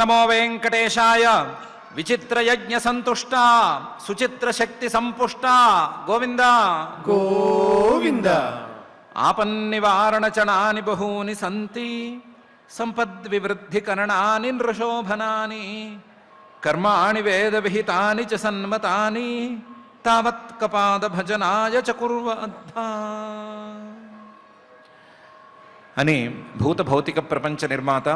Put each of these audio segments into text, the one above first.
నమో వెంకటేశాయ. విచిత్ర యజ్ఞ సంతుష్ట సుచిత్ర శక్తి సంపుష్ట గోవింద గోవింద. ఆపన్నివారణ చణాని బహూని సంతి సంపద్వివృద్ధి కరణాని నృశోభనాని కర్మాణి వేద విహితాని చ సన్మతాని తావత్ కపాద భజనాయ చ కుర్వద్ధా అని భూత భౌతిక ప్రపంచ నిర్మాత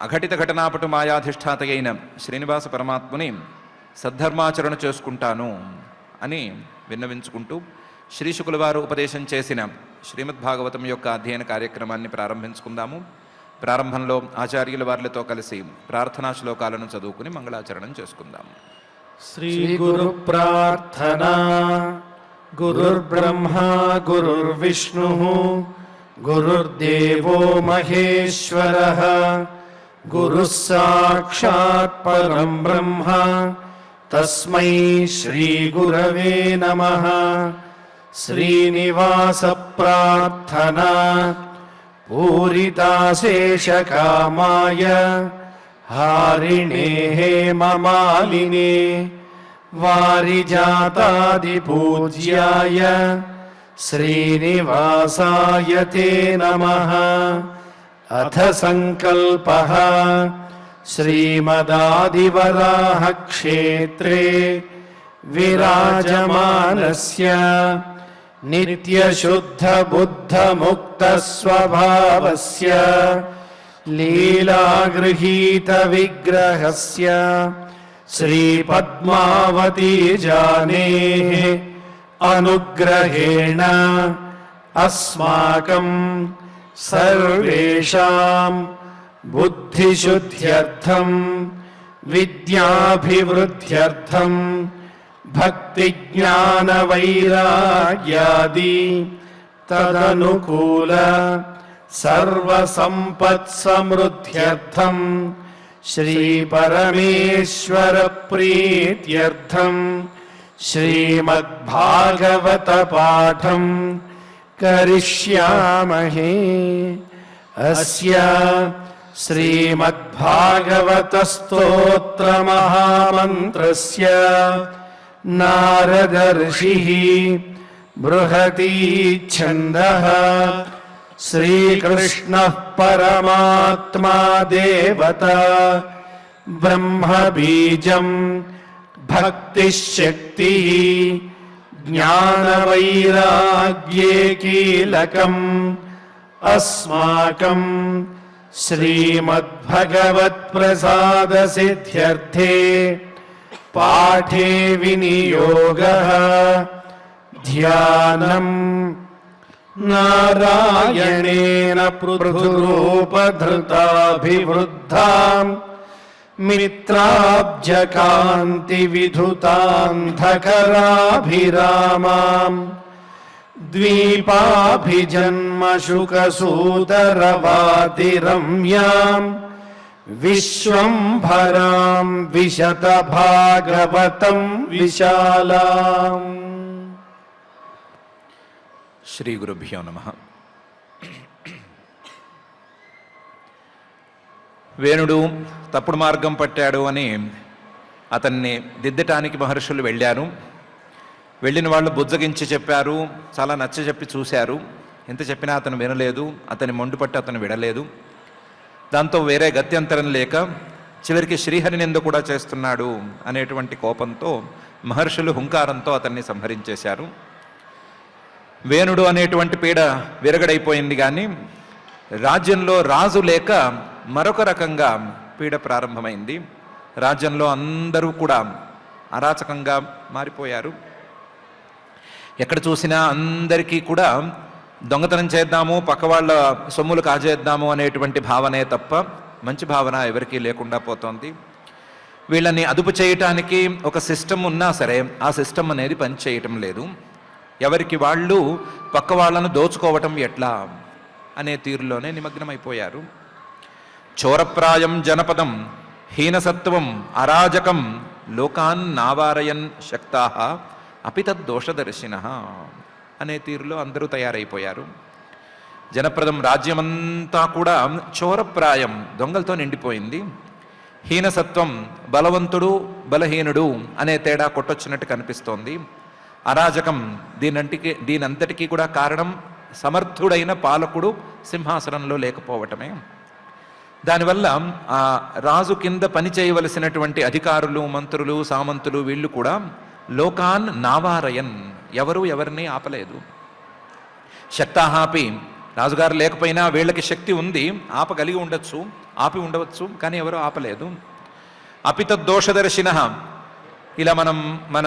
అఘటిత ఘటనాపటు మాయాధిష్ఠాత అయిన శ్రీనివాస పరమాత్ముని సద్ధర్మాచరణ చేసుకుంటాను అని విన్నవించుకుంటూ శ్రీశుకుల వారు ఉపదేశం చేసిన శ్రీమద్భాగవతం యొక్క అధ్యయన కార్యక్రమాన్ని ప్రారంభించుకుందాము. ప్రారంభంలో ఆచార్యుల వారితో కలిసి ప్రార్థనా శ్లోకాలను చదువుకుని మంగళాచరణం చేసుకుందాము. శ్రీ గురు ప్రార్థనా. గురుర్బ్రహ్మా గురుర్విష్ణు గురుర్దేవో మహేశ్వరః గురుః సాక్షాత్ పరం బ్రహ్మ తస్మై శ్రీ గురవే నమః. శ్రీనివాస ప్రార్థనా. పూరితాశేషకామాయ హారిణే హేమమాలినే వారిజాతాదిపూజ్యాయ శ్రీనివాసాయ తే నమః. అథ సంకల్పః. శ్రీమదాదివరాహ క్షేత్రే విరాజమానస్య నిత్యశుద్ధ బుద్ధ ముక్త స్వభావస్య లీలాగృహీత విగ్రహస్య శ్రీ పద్మావతీ జానేః అనుగ్రహేణ అస్మాకం సర్వేషాం బుద్ధిశుద్ధ్యర్థం విద్యాభివృద్ధ్యర్థం భక్తి జ్ఞాన వైరాగ్యాది తదనుకూల సర్వసంపత్ సమృద్ధ్యర్థం శ్రీ పరమేశ్వర ప్రీత్యర్థం శ్రీమద్భాగవత పాఠం కరిష్యామహే. అస్య శ్రీమద్భాగవత స్తోత్ర మహామంత్రస్య నారదర్షిః బృహతి ఛందః. శ్రీకృష్ణః పరమాత్మా దేవతా బ్రహ్మ బీజం భక్తిశక్తి జ్ఞానవైరాగ్యే కీలకం అస్మాకం శ్రీమద్భగవత్ప్రసాద సిద్ధ్యర్థే పాఠే వినియోగః. ధ్యానం నారాయణేన పృథురూపధృతాభివృద్ధాం మిత్రాబ్జకాంతి విధుతాంధకరాభిరామాం ద్వీపాభిజన్మశుకసూదరవాతిరమ్యాం విశ్వంభరాం విశత భాగవతం విశాలాం. శ్రీ గురుభ్యో నమః. వేణుడు తప్పుడు మార్గం పట్టాడు అని అతన్ని దిద్దటానికి మహర్షులు వెళ్ళారు. వెళ్ళిన వాళ్ళు బుజ్జగించి చెప్పారు, చాలా నచ్చ చెప్పి చూశారు. ఎంత చెప్పినా అతను వినలేదు, అతని మొండు పట్టి అతను విడలేదు. దాంతో వేరే గత్యంతరం లేక చివరికి శ్రీహరిని ఎందుకు కూడా చేస్తున్నాడు అనేటువంటి కోపంతో మహర్షులు హుంకారంతో అతన్ని సంహరించేశారు. వేణుడు అనేటువంటి పీడ విరగడైపోయింది, కానీ రాజ్యంలో రాజు లేక మరొక రకంగా పీడ ప్రారంభమైంది. రాజ్యంలో అందరూ కూడా అరాచకంగా మారిపోయారు. ఎక్కడ చూసినా అందరికీ కూడా దొంగతనం చేద్దాము, పక్క వాళ్ళ సొమ్ములు కాజేద్దాము అనేటువంటి భావనే తప్ప మంచి భావన ఎవరికీ లేకుండా పోతోంది. వీళ్ళని అదుపు చేయటానికి ఒక సిస్టమ్ ఉన్నా సరే ఆ సిస్టమ్ అనేది పనిచేయటం లేదు. ఎవరికి వాళ్ళు పక్క వాళ్ళను దోచుకోవటం ఎట్లా అనే తీరులోనే నిమగ్నమైపోయారు. చోరప్రాయం జనపదం హీనసత్వం అరాజకం లోకాన్ నావారయన్ శక్తాః అపితద్దోషదర్శినః అనే తీరులో అందరూ తయారైపోయారు. జనప్రదం రాజ్యమంతా కూడా చోరప్రాయం దొంగలతో నిండిపోయింది. హీనసత్వం బలవంతుడు బలహీనుడు అనే తేడా కొట్టొచ్చినట్టు కనిపిస్తోంది. అరాజకం దీనంతటికీ కూడా కారణం సమర్థుడైన పాలకుడు సింహాసనంలో లేకపోవటమే. దానివల్ల ఆ రాజు కింద పని చేయవలసినటువంటి అధికారులు, మంత్రులు, సామంతులు వీళ్ళు కూడా లోకాన్ నావారయన్, ఎవరు ఎవరిని ఆపలేదు. శక్తాహాపి, రాజుగారు లేకపోయినా వీళ్ళకి శక్తి ఉంది, ఆపగలిగి ఉండొచ్చు, ఆపి ఉండవచ్చు, కానీ ఎవరు ఆపలేదు. అపితద్దోషదర్శిన, ఇలా మనం మన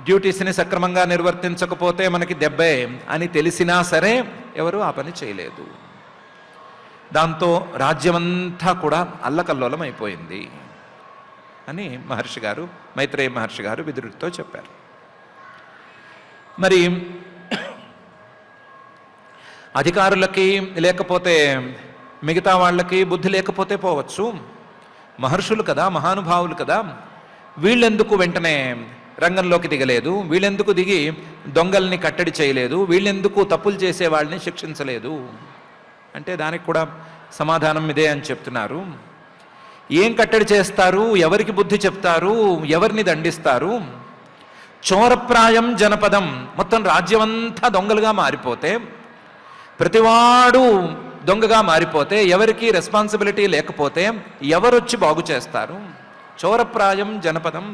డ్యూటీస్ని సక్రమంగా నిర్వర్తించకపోతే మనకి దెబ్బే అని తెలిసినా సరే ఎవరు ఆ పని చేయలేదు. దాంతో రాజ్యమంతా కూడా అల్లకల్లోలం అయిపోయింది అని మహర్షి గారు, మైత్రేయ మహర్షి గారు విదురుడితో చెప్పారు. మరి అధికారులకి లేకపోతే మిగతా వాళ్ళకి బుద్ధి లేకపోతే పోవచ్చు, మహర్షులు కదా, మహానుభావులు కదా, వీళ్ళెందుకు వెంటనే రంగంలోకి దిగలేదు, వీళ్ళెందుకు దిగి దొంగల్ని కట్టడి చేయలేదు, వీళ్ళెందుకు తప్పులు చేసే వాళ్ళని శిక్షించలేదు అంటే దానికి కూడా సమాధానం ఇదే అని చెప్తున్నారు. ఏం కట్టడి చేస్తారు, ఎవరికి బుద్ధి చెప్తారు, ఎవరిని దండిస్తారు? చోరప్రాయం జనపదం, మొత్తం రాజ్యమంతా దొంగలుగా మారిపోతే, ప్రతివాడు దొంగగా మారిపోతే, ఎవరికి రెస్పాన్సిబిలిటీ లేకపోతే ఎవరొచ్చి బాగు చేస్తారు? చోరప్రాయం జనపదం,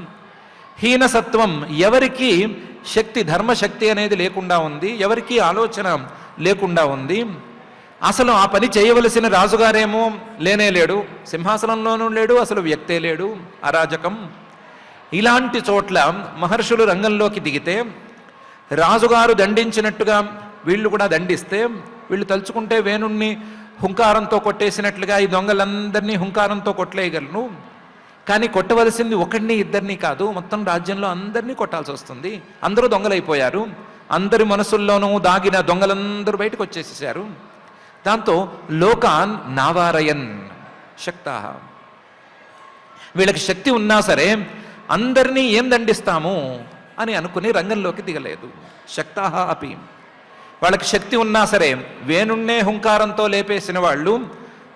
హీనసత్వం, ఎవరికి శక్తి, ధర్మశక్తి అనేది లేకుండా ఉంది, ఎవరికి ఆలోచన లేకుండా ఉంది. అసలు ఆ పని చేయవలసిన రాజుగారేమో లేనే లేడు, సింహాసనంలోనూ లేడు, అసలు వ్యక్తే లేడు, అరాజకం. ఇలాంటి చోట్ల మహర్షులు రంగంలోకి దిగితే, రాజుగారు దండించినట్టుగా వీళ్ళు కూడా దండిస్తే, వీళ్ళు తలుచుకుంటే వేణుణ్ణి హుంకారంతో కొట్టేసినట్లుగా ఈ దొంగలందరినీ హుంకారంతో కొట్టలేయగలను. కానీ కొట్టవలసింది ఒకడిని ఇద్దరిని కాదు, మొత్తం రాజ్యంలో అందరినీ కొట్టాల్సి వస్తుంది. అందరూ దొంగలైపోయారు, అందరి మనసుల్లోనూ దాగిన దొంగలందరూ బయటకు వచ్చేసేసారు. దాంతో లోకాన్ నావారయన్ శక్తా, వీళ్ళకి శక్తి ఉన్నా సరే అందరినీ ఏం దండిస్తాము అని అనుకుని రంగంలోకి దిగలేదు. శక్తా అపి, వాళ్ళకి శక్తి ఉన్నా సరే వేణుణ్ణే హుంకారంతో లేపేసిన వాళ్ళు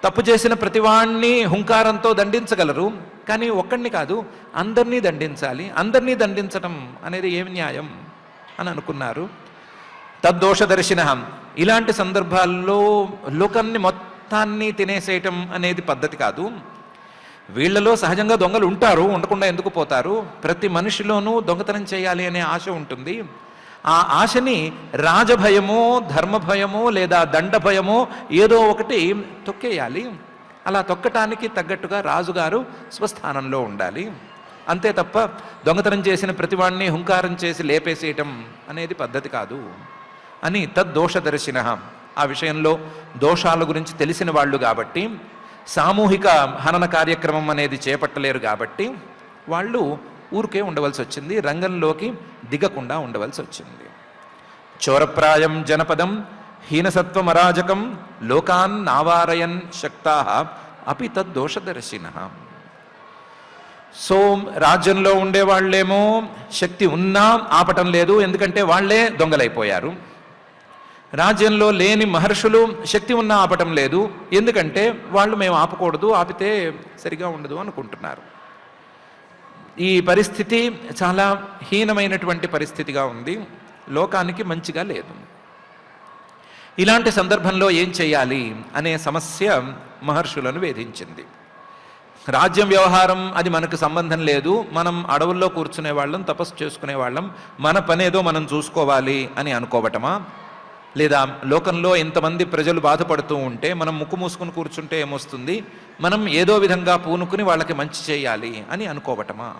తప్పు చేసిన ప్రతివాణ్ణి హుంకారంతో దండించగలరు, కానీ ఒక్కడిని కాదు అందరినీ దండించాలి. అందరినీ దండించటం అనేది ఏమి న్యాయం అని అనుకున్నారు. తద్దోషదర్శిన, ఇలాంటి సందర్భాల్లో లోకాన్ని మొత్తాన్ని తినేసేయటం అనేది పద్ధతి కాదు. వీళ్ళలో సహజంగా దొంగలు ఉంటారు, ఉండకుండా ఎందుకు పోతారు? ప్రతి మనిషిలోనూ దొంగతనం చేయాలి అనే ఆశ ఉంటుంది. ఆ ఆశని రాజభయమో, ధర్మభయమో, లేదా దండభయమో ఏదో ఒకటి తొక్కేయాలి. అలా తొక్కటానికి తగ్గట్టుగా రాజుగారు స్వస్థానంలో ఉండాలి. అంతే తప్ప దొంగతనం చేసిన ప్రతివాణ్ణి హుంకారం చేసి లేపేసేయటం అనేది పద్ధతి కాదు అని తద్దోషదర్శిన, ఆ విషయంలో దోషాల గురించి తెలిసిన వాళ్ళు కాబట్టి, సామూహిక హనన కార్యక్రమం అనేది చేపట్టలేరు కాబట్టి వాళ్ళు ఊరికే ఉండవలసి వచ్చింది, రంగంలోకి దిగకుండా ఉండవలసి వచ్చింది. చోరప్రాయం జనపదం హీనసత్వం అరాజకం లోకాన్ నావారయన్ శక్తా అపి తద్దోషదర్శిన. సో రాజ్యంలో ఉండేవాళ్ళేమో శక్తి ఉన్నా ఆపటం లేదు, ఎందుకంటే వాళ్లే దొంగలైపోయారు. రాజ్యంలో లేని మహర్షులు శక్తి ఉన్నా ఆపటం లేదు, ఎందుకంటే వాళ్ళు మేము ఆపకూడదు, ఆపితే సరిగా ఉండదు అనుకుంటున్నారు. ఈ పరిస్థితి చాలా హీనమైనటువంటి పరిస్థితిగా ఉంది, లోకానికి మంచిగా లేదు. ఇలాంటి సందర్భంలో ఏం చేయాలి అనే సమస్య మహర్షులను వేధించింది. రాజ్యం వ్యవహారం అది మనకు సంబంధం లేదు, మనం అడవుల్లో కూర్చునే వాళ్ళం, తపస్సు చేసుకునే వాళ్ళం, మన పనేదో మనం చూసుకోవాలి అని అనుకోవటమా? లేదా లోకంలో ఇంతమంది ప్రజలు బాధపడుతూ ఉంటే మనం ముక్కు మూసుకుని కూర్చుంటే ఏమొస్తుంది, మనం ఏదో విధంగా పూనుకుని వాళ్ళకి మంచి చేయాలి అని అనుకోవటమా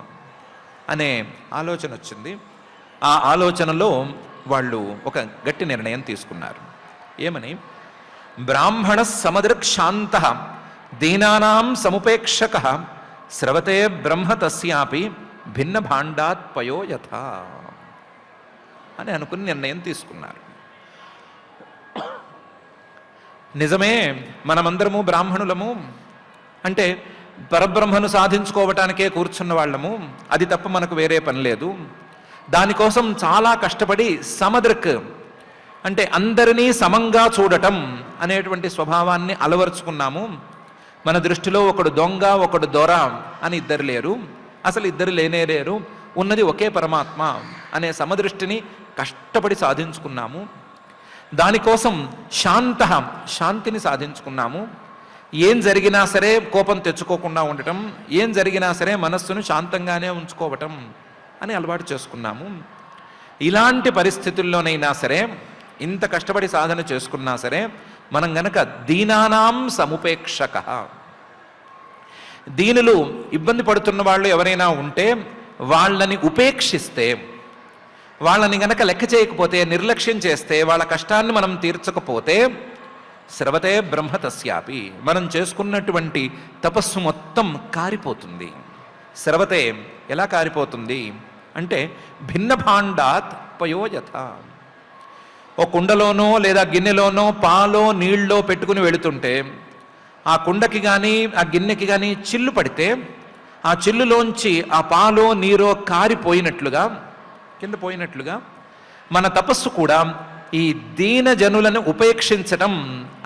అనే ఆలోచన వచ్చింది. ఆ ఆలోచనలో వాళ్ళు ఒక గట్టి నిర్ణయం తీసుకున్నారు. ఏమని? బ్రాహ్మణ సమదృక్షాంత దీనానాం సముపేక్షక స్రవతే బ్రహ్మ తస్యాపి భిన్న భాండాత్ పయో యథ అని అనుకుని నిర్ణయం తీసుకున్నారు. నిజమే, మనమందరము బ్రాహ్మణులము, అంటే పరబ్రహ్మను సాధించుకోవటానికే కూర్చున్న వాళ్ళము, అది తప్ప మనకు వేరే పని లేదు. దానికోసం చాలా కష్టపడి సమదృక్ అంటే అందరినీ సమంగా చూడటం అనేటువంటి స్వభావాన్ని అలవరుచుకున్నాము. మన దృష్టిలో ఒకడు దొంగ ఒకడు దొర అని ఇద్దరు లేరు, అసలు ఇద్దరు లేనే లేరు, ఉన్నది ఒకే పరమాత్మ అనే సమదృష్టిని కష్టపడి సాధించుకున్నాము. దానికోసం శాంతిని సాధించుకున్నాము. ఏం జరిగినా సరే కోపం తెచ్చుకోకుండా ఉండటం, ఏం జరిగినా సరే మనస్సును శాంతంగానే ఉంచుకోవటం అని అలవాటు చేసుకున్నాము. ఇలాంటి పరిస్థితుల్లోనైనా సరే, ఇంత కష్టపడి సాధన చేసుకున్నా సరే, మనం గనక దీనానాం సముపేక్షక, దీనులు ఇబ్బంది పడుతున్న వాళ్ళు ఎవరైనా ఉంటే వాళ్ళని ఉపేక్షిస్తే, వాళ్ళని గనక లెక్క చేయకపోతే, నిర్లక్ష్యం చేస్తే, వాళ్ళ కష్టాన్ని మనం తీర్చకపోతే స్రవతే బ్రహ్మ తస్యాపి, మనం చేసుకున్నటువంటి తపస్సు మొత్తం కారిపోతుంది. స్రవతే ఎలా కారిపోతుంది అంటే భిన్న భాండాత్ పయోయథ. ఓ కుండలోనో లేదా గిన్నెలోనో పాలో నీళ్ళో పెట్టుకుని వెళుతుంటే ఆ కుండకి కానీ ఆ గిన్నెకి కానీ చిల్లు పడితే ఆ చిల్లులోంచి ఆ పాలో నీరో కారిపోయినట్లుగా, కింద పోయినట్లుగా మన తపస్సు కూడా ఈ దీన జనులను ఉపేక్షించటం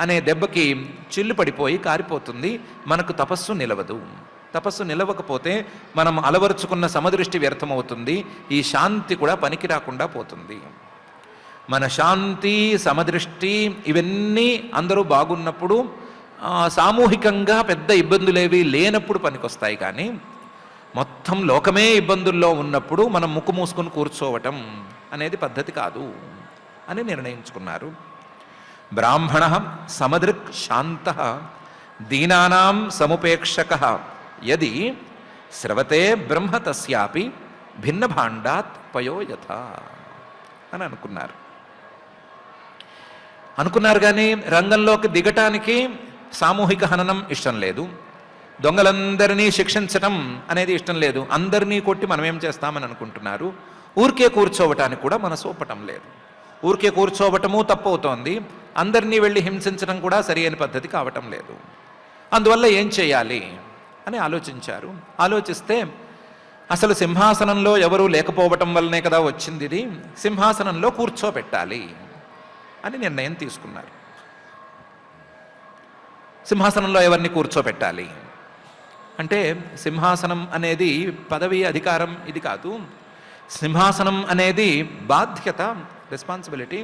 అనే దెబ్బకి చిల్లు పడిపోయి కారిపోతుంది. మనకు తపస్సు నిలవదు. తపస్సు నిలవకపోతే మనం అలవరుచుకున్న సమదృష్టి వ్యర్థమవుతుంది. ఈ శాంతి కూడా పనికి రాకుండా పోతుంది. మన శాంతి, సమదృష్టి ఇవన్నీ అందరూ బాగున్నప్పుడు, సామూహికంగా పెద్ద ఇబ్బందులేవి లేనప్పుడు పనికొస్తాయి. కానీ మొత్తం లోకమే ఇబ్బందుల్లో ఉన్నప్పుడు మనం ముక్కు మూసుకొని కూర్చోవటం అనేది పద్ధతి కాదు అని నిర్ణయించుకున్నారు. బ్రాహ్మణ సమదృక్ శాంత దీనానాం సముపేక్షక యది స్రవతే బ్రహ్మ తస్యాపి భిన్న భాండాత్ పయోయథ అని అనుకున్నారు. కానీ రంగంలోకి దిగటానికి సామూహిక హననం ఇష్టం లేదు, దొంగలందరినీ శిక్షించటం అనేది ఇష్టం లేదు, అందరినీ కొట్టి మనం ఏం చేస్తామని అనుకుంటున్నారు. ఊరికే కూర్చోవటానికి కూడా మనసు ఒప్పటం లేదు. ఊరికే కూర్చోవటము తప్పవుతోంది, అందరినీ వెళ్ళి హింసించడం కూడా సరి అయిన పద్ధతి కావటం లేదు. అందువల్ల ఏం చేయాలి అని ఆలోచించారు. ఆలోచిస్తే అసలు సింహాసనంలో ఎవరూ లేకపోవటం వల్లనే కదా వచ్చింది ఇది, సింహాసనంలో కూర్చోబెట్టాలి అని నిర్ణయం తీసుకున్నారు. సింహాసనంలో ఎవరిని కూర్చోబెట్టాలి అంటే, సింహాసనం అనేది పదవి, అధికారం ఇది కాదు. సింహాసనం అనేది బాధ్యత, రెస్పాన్సిబిలిటీ.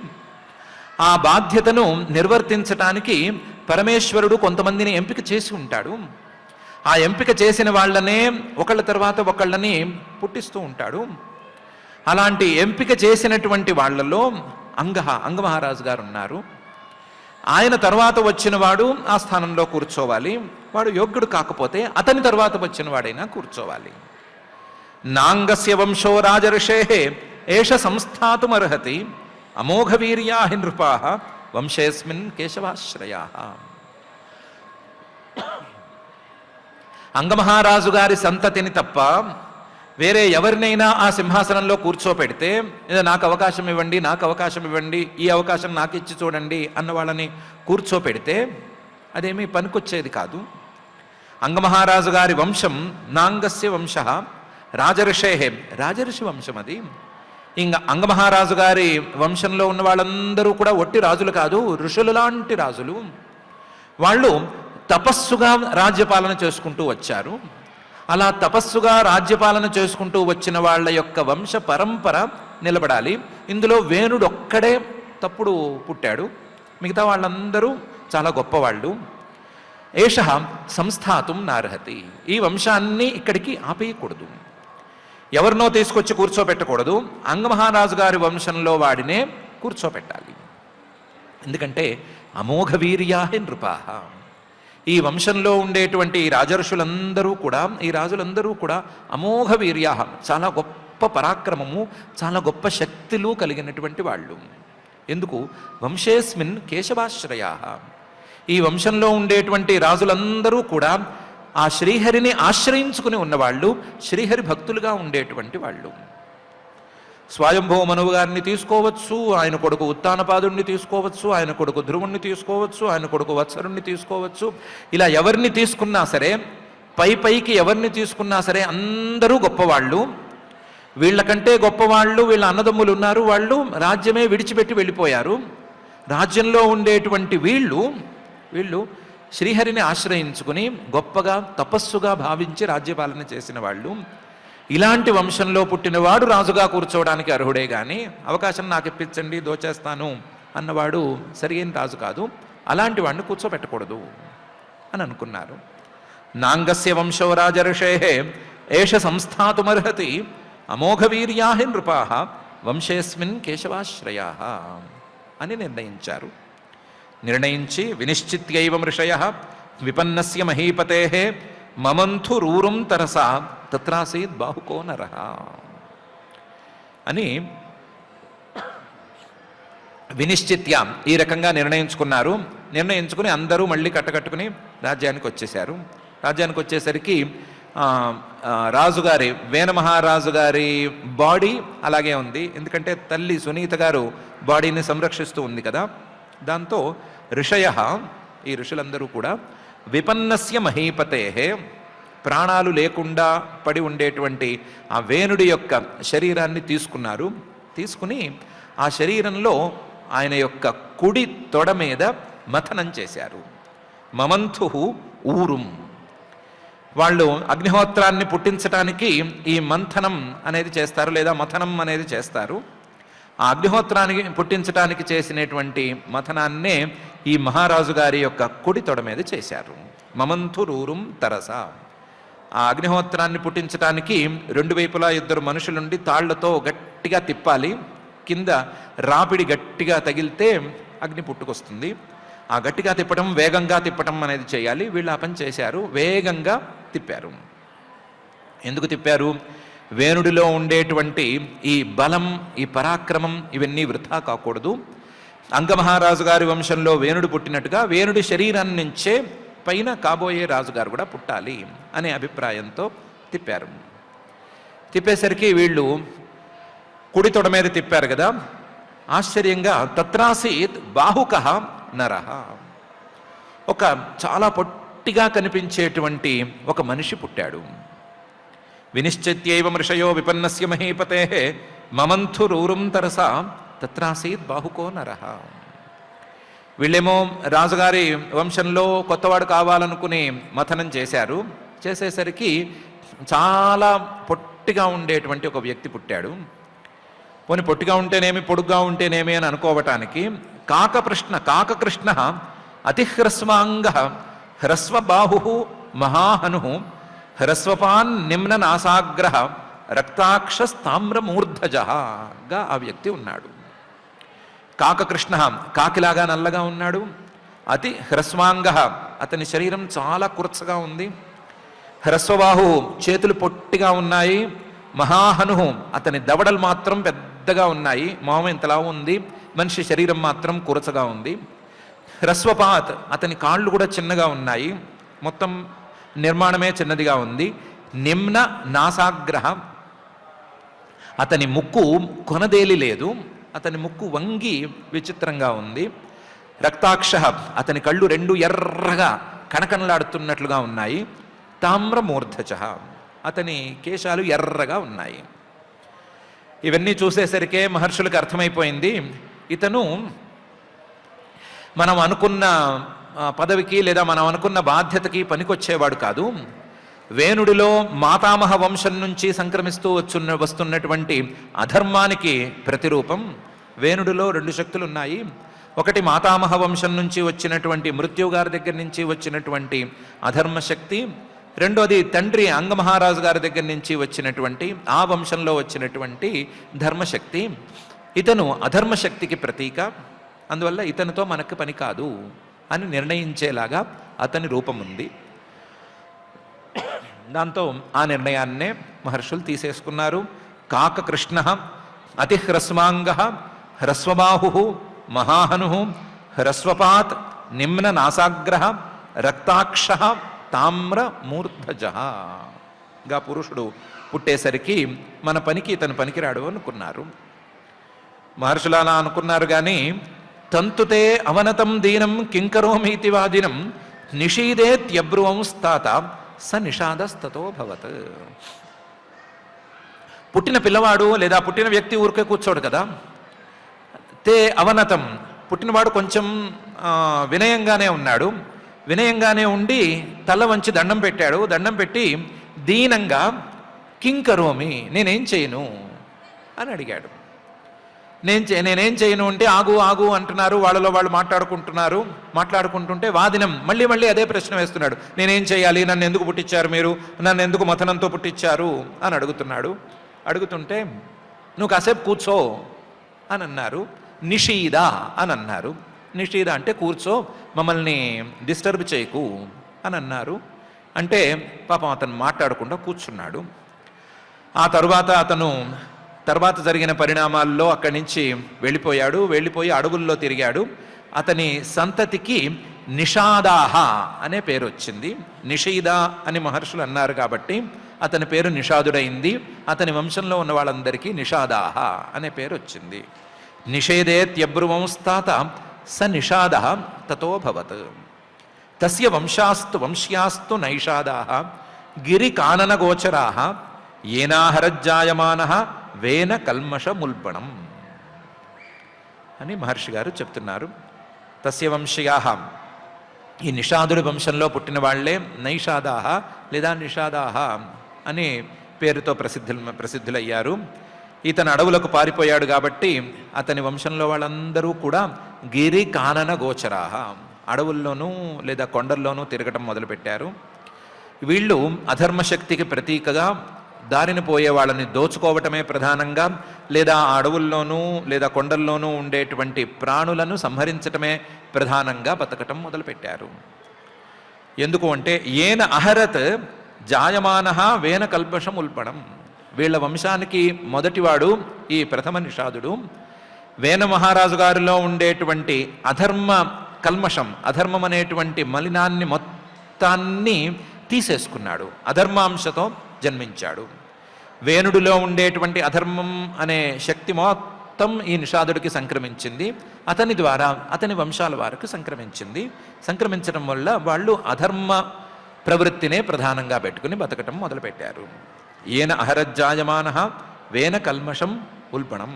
ఆ బాధ్యతను నిర్వర్తించటానికి పరమేశ్వరుడు కొంతమందిని ఎంపిక చేసి ఉంటాడు. ఆ ఎంపిక చేసిన వాళ్ళనే ఒకళ్ళ తర్వాత ఒకళ్ళని పుట్టిస్తూ ఉంటాడు. అలాంటి ఎంపిక చేసినటువంటి వాళ్ళలో అంగమహారాజు గారు ఉన్నారు. ఆయన తర్వాత వచ్చిన వాడు ఆ స్థానంలో కూర్చోవాలి. వాడు యోగ్యుడు కాకపోతే అతని తర్వాత వచ్చిన వాడైనా కూర్చోవాలి. నాంగస్య వంశో రాజర్షే ఏష సంస్థాతుమర్హతి అమోఘవీర్యా హి నృపాః వంశేస్మిన్ కేశవాశ్రయాః. అంగమహారాజు గారి సంతతిని తప్ప వేరే ఎవరినైనా ఆ సింహాసనంలో కూర్చోపెడితే, నాకు అవకాశం ఇవ్వండి, నాకు అవకాశం ఇవ్వండి, ఈ అవకాశం నాకు ఇచ్చి చూడండి అన్న వాళ్ళని కూర్చోపెడితే అదేమీ పనికొచ్చేది కాదు. అంగమహారాజు గారి వంశం నాంగస్య వంశ రాజర్షే, రాజర్షి వంశం అది. ఇంకా అంగమహారాజు గారి వంశంలో ఉన్న వాళ్ళందరూ కూడా ఒట్టి రాజులు కాదు, ఋషులు లాంటి రాజులు. వాళ్ళు తపస్సుగా రాజ్యపాలన చేసుకుంటూ వచ్చారు. అలా తపస్సుగా రాజ్యపాలన చేసుకుంటూ వచ్చిన వాళ్ళ యొక్క వంశ పరంపర నిలబడాలి. ఇందులో వేణుడు ఒక్కడే తప్పుడు పుట్టాడు, మిగతా వాళ్ళందరూ చాలా గొప్పవాళ్ళు. ఏష సంస్థాతుం నార్హతి, ఈ వంశాన్ని ఇక్కడికి ఆపేయకూడదు, ఎవరినో తీసుకొచ్చి కూర్చోబెట్టకూడదు. అంగమహారాజు గారి వంశంలో వాడినే కూర్చోబెట్టాలి. ఎందుకంటే అమోఘ వీర్యా హి నృపాః, ఈ వంశంలో ఉండేటువంటి ఈ రాజర్షులందరూ కూడా, ఈ రాజులందరూ కూడా అమోఘ వీర్యా, చాలా గొప్ప పరాక్రమము, చాలా గొప్ప శక్తులు కలిగినటువంటి వాళ్ళు. ఎందుకు? వంశేస్మిన్ కేశవాశ్రయా, ఈ వంశంలో ఉండేటువంటి రాజులందరూ కూడా ఆ శ్రీహరిని ఆశ్రయించుకుని ఉన్నవాళ్ళు, శ్రీహరి భక్తులుగా ఉండేటువంటి వాళ్ళు. స్వయంభవ మనువు గారిని తీసుకోవచ్చు, ఆయన కొడుకు ఉత్తానపాదుడిని తీసుకోవచ్చు, ఆయన కొడుకు ధ్రువుణ్ణి తీసుకోవచ్చు, ఆయన కొడుకు వత్సరుణ్ణి తీసుకోవచ్చు. ఇలా ఎవరిని తీసుకున్నా సరే, పైకి ఎవరిని తీసుకున్నా సరే అందరూ గొప్పవాళ్ళు. వీళ్ళకంటే గొప్పవాళ్ళు వీళ్ళ అన్నదమ్ములు ఉన్నారు, వాళ్ళు రాజ్యమే విడిచిపెట్టి వెళ్ళిపోయారు. రాజ్యంలో ఉండేటువంటి వీళ్ళు శ్రీహరిని ఆశ్రయించుకుని గొప్పగా తపస్సుగా భావించి రాజ్యపాలన చేసిన వాళ్ళు. ఇలాంటి వంశంలో పుట్టినవాడు రాజుగా కూర్చోవడానికి అర్హుడే కానీ అవకాశం నాకు ఇప్పించండి దోచేస్తాను అన్నవాడు సరియైన రాజు కాదు, అలాంటి వాడిని కూర్చోబెట్టకూడదు అని అనుకున్నారు. నాంగస్య వంశో రాజర్షే ఏష సంస్థాతుమర్హతి అమోఘవీర్యాహి నృపాః వంశేస్మిన్ కేశవాశ్రయా అని నిర్ణయించారు. నిర్ణయించి వినిశ్చిత్యైవ ఋషయః విపన్నస్య మహీపతేః మమంథు రూరుం తరసా తత్రాసీద్ బాహుకో నరః అని వినిశ్చిత్య ఈ రకంగా నిర్ణయించుకున్నారు. నిర్ణయించుకుని అందరూ మళ్ళీ కట్టకట్టుకుని రాజ్యానికి వచ్చేశారు. రాజ్యానికి వచ్చేసరికి రాజుగారి వేణ మహారాజు గారి బాడీ అలాగే ఉంది, ఎందుకంటే తల్లి సునీత గారు బాడీని సంరక్షిస్తూ ఉంది కదా. దాంతో ఋషయ ఈ ఋషులందరూ కూడా విపన్నస్య మహీపతే ప్రాణాలు లేకుండా పడి ఉండేటువంటి ఆ వేణుడి యొక్క శరీరాన్ని తీసుకున్నారు. తీసుకుని ఆ శరీరంలో ఆయన యొక్క కుడి తొడ మీద మథనం చేశారు. మమంథు ఊరుం, వాళ్ళు అగ్నిహోత్రాన్ని పుట్టించటానికి ఈ మంథనం అనేది చేస్తారు లేదా మథనం అనేది చేస్తారు. ఆ అగ్నిహోత్రానికి పుట్టించటానికి చేసినటువంటి మథనాన్నే ఈ మహారాజు గారి యొక్క కుడి తొడ మీద చేశారు. మమంథు రూరుం తరస. ఆ అగ్నిహోత్రాన్ని పుట్టించటానికి రెండు వైపులా ఇద్దరు మనుషులుండి తాళ్లతో గట్టిగా తిప్పాలి. కింద రాపిడి గట్టిగా తగిలితే అగ్ని పుట్టుకొస్తుంది. ఆ గట్టిగా తిప్పడం వేగంగా తిప్పడం అనేది చేయాలి. వీళ్ళు ఆ పని చేశారు, వేగంగా తిప్పారు. ఎందుకు తిప్పారు? వేణుడిలో ఉండేటువంటి ఈ బలం, ఈ పరాక్రమం ఇవన్నీ వృథా కాకూడదు. అంగమహారాజు గారి వంశంలో వేణుడు పుట్టినట్టుగా వేణుడి శరీరాన్ని నుంచే పైన కాబోయే రాజుగారు కూడా పుట్టాలి అనే అభిప్రాయంతో తిప్పారు. తిప్పేసరికి వీళ్ళు కుడి తొడ మీద తిప్పారు కదా, ఆశ్చర్యంగా తత్రాసీత్ బాహుకః నరః, ఒక చాలా పొట్టిగా కనిపించేటువంటి ఒక మనిషి పుట్టాడు. వినిశ్చిత్యైవ ఋషయో విపన్నస్య మహీపతే మమంథు రూరుం తరసా తత్రాసీత్ బాహుకో నరః. వీళ్ళేమో రాజుగారి వంశంలో కొత్తవాడు కావాలనుకుని మథనం చేశారు. చేసేసరికి చాలా పొట్టిగా ఉండేటువంటి ఒక వ్యక్తి పుట్టాడు. పోనీ పొట్టిగా ఉంటేనేమి పొడుగ్గా ఉంటేనేమి అని అనుకోవటానికి కాకకృష్ణ అతిహ్రస్వాంగ హ్రస్వబాహు మహాహను హ్రస్వపాన్ నిమ్న నాసాగ్రహ రక్తాక్షస్తామ్రమూర్ధజగా ఆ వ్యక్తి ఉన్నాడు. కాకకృష్ణ, కాకిలాగా నల్లగా ఉన్నాడు. అతి హ్రస్వాంగ, అతని శరీరం చాలా కురచగా ఉంది. హ్రస్వబాహు, చేతులు పొట్టిగా ఉన్నాయి. మహాహను, అతని దవడలు మాత్రం పెద్దగా ఉన్నాయి. మొహం ఇంతలా ఉంది, మనిషి శరీరం మాత్రం కురచగా ఉంది. హ్రస్వపాత్, అతని కాళ్ళు కూడా చిన్నగా ఉన్నాయి, మొత్తం నిర్మాణమే చిన్నదిగా ఉంది. నిమ్న నాసాగ్రహ, అతని ముక్కు కొనదేలి లేదు, అతని ముక్కు వంగి విచిత్రంగా ఉంది. రక్తాక్ష, అతని కళ్ళు రెండు ఎర్రగా కణకణలాడుతున్నట్లుగా ఉన్నాయి. తామ్రమూర్ధజ, అతని కేశాలు ఎర్రగా ఉన్నాయి. ఇవన్నీ చూసేసరికే మహర్షులకు అర్థమైపోయింది, ఇతను మనం అనుకున్న పదవికి లేదా మనం అనుకున్న బాధ్యతకి పనికొచ్చేవాడు కాదు. వేణుడిలో మాతామహ వంశం నుంచి సంక్రమిస్తూ వస్తున్నటువంటి అధర్మానికి ప్రతిరూపం. వేణుడిలో రెండు శక్తులు ఉన్నాయి. ఒకటి మాతామహ వంశం నుంచి వచ్చినటువంటి మృత్యు గారి దగ్గర నుంచి వచ్చినటువంటి అధర్మశక్తి, రెండోది తండ్రి అంగమహారాజు గారి దగ్గర నుంచి వచ్చినటువంటి ఆ వంశంలో వచ్చినటువంటి ధర్మశక్తి. ఇతను అధర్మశక్తికి ప్రతీక, అందువల్ల ఇతనితో మనకు పని కాదు అని నిర్ణయించేలాగా అతని రూపం ఉంది. దాంతో ఆ నిర్ణయాన్నే మహర్షులు తీసేసుకున్నారు. కాకకృష్ణ అతిహ్రస్వాంగ హ్రస్వబాహు మహాహను హ్రస్వపాత్ నిమ్న నాసాగ్రహ రక్తాక్ష తామ్రమూర్ధజగా పురుషుడు పుట్టేసరికి మన పనికి ఇతను పనికిరాడు అనుకున్నారు. మహర్షులు అలా అనుకున్నారు. కానీ తంతుతే అవనతం దీనం కింకరోమీతి వాదినం నిషీదేత్యబ్రువం స్థాత స నిషాదస్తతో భవత్. పుట్టిన పిల్లవాడు లేదా పుట్టిన వ్యక్తి ఊరికే కూర్చోడు కదా. తే అవనతం, పుట్టినవాడు కొంచెం వినయంగానే ఉన్నాడు. వినయంగానే ఉండి తల వంచి దండం పెట్టాడు. దండం పెట్టి దీనంగా కిం కరోమి, నేనేం చేయను అని అడిగాడు. నేనేం చేయను అంటే ఆగు ఆగు అంటున్నారు, వాళ్ళలో వాళ్ళు మాట్లాడుకుంటుంటే వాదినం మళ్ళీ అదే ప్రశ్న వేస్తున్నాడు. నేనేం చేయాలి, నన్ను ఎందుకు పుట్టించారు మీరు, నన్ను ఎందుకు మథనంతో పుట్టించారు అని అడుగుతున్నాడు. అడుగుతుంటే నువ్వు కాసేపు కూర్చో అని అన్నారు. నిషీద అని అన్నారు. నిషీద అంటే కూర్చో, మమ్మల్ని డిస్టర్బ్ చేయకు అని అన్నారు. అంటే పాపం అతను మాట్లాడకుండా కూర్చున్నాడు. ఆ తర్వాత జరిగిన పరిణామాల్లో అక్కడి నుంచి వెళ్ళిపోయి అడవుల్లో తిరిగాడు. అతని సంతతికి నిషాదాహ అనే పేరు వచ్చింది. నిషీద అని మహర్షులు అన్నారు కాబట్టి అతని పేరు నిషాదుడైంది. అతని వంశంలో ఉన్న వాళ్ళందరికీ నిషాదాహ అనే పేరు వచ్చింది. నిషేదేత్యబ్రువంస్తాత స నిషాద తతోభవత్. తస్య వంశ్యాస్తు నైషాదాహ గిరి కానన గోచరాహ ఏనాహరజ్జాయమానః వేన కల్మషముల్బణం అని మహర్షి గారు చెప్తున్నారు. తస్య వంశ్యాః, ఈ నిషాదుడి వంశంలో పుట్టిన వాళ్లే నైషాదాహ లేదా నిషాదాహ అనే పేరుతో ప్రసిద్ధులయ్యారు. ఇతను అడవులకు పారిపోయాడు కాబట్టి అతని వంశంలో వాళ్ళందరూ కూడా గిరి కానన గోచరాహ, అడవుల్లోనూ లేదా కొండల్లోనూ తిరగటం మొదలుపెట్టారు. వీళ్ళు అధర్మశక్తికి ప్రతీకగా దారిని పోయే వాళ్ళని దోచుకోవటమే ప్రధానంగా, లేదా అడవుల్లోనూ లేదా కొండల్లోనూ ఉండేటువంటి ప్రాణులను సంహరించటమే ప్రధానంగా బతకటం మొదలుపెట్టారు. ఎందుకు అంటే ఏన అహరత్ జాయమానః వేన కల్మషం ఉల్పణం. వీళ్ళ వంశానికి మొదటివాడు ఈ ప్రథమ నిషాదుడు. వేన మహారాజు గారిలో ఉండేటువంటి అధర్మ కల్మషం, అధర్మం అనేటువంటి మలినాన్ని మొత్తాన్ని తీసేసుకున్నాడు. అధర్మాంశతో జన్మించాడు. వేణుడిలో ఉండేటువంటి అధర్మం అనే శక్తి మొత్తం ఈ నిషాదుడికి సంక్రమించింది. అతని ద్వారా అతని వంశాల వారికి సంక్రమించడం వల్ల వాళ్ళు అధర్మ ప్రవృత్తినే ప్రధానంగా పెట్టుకుని బతకటం మొదలుపెట్టారు. ఏన అహరజ్జాయమానః వేన కల్మషం ఉల్బణం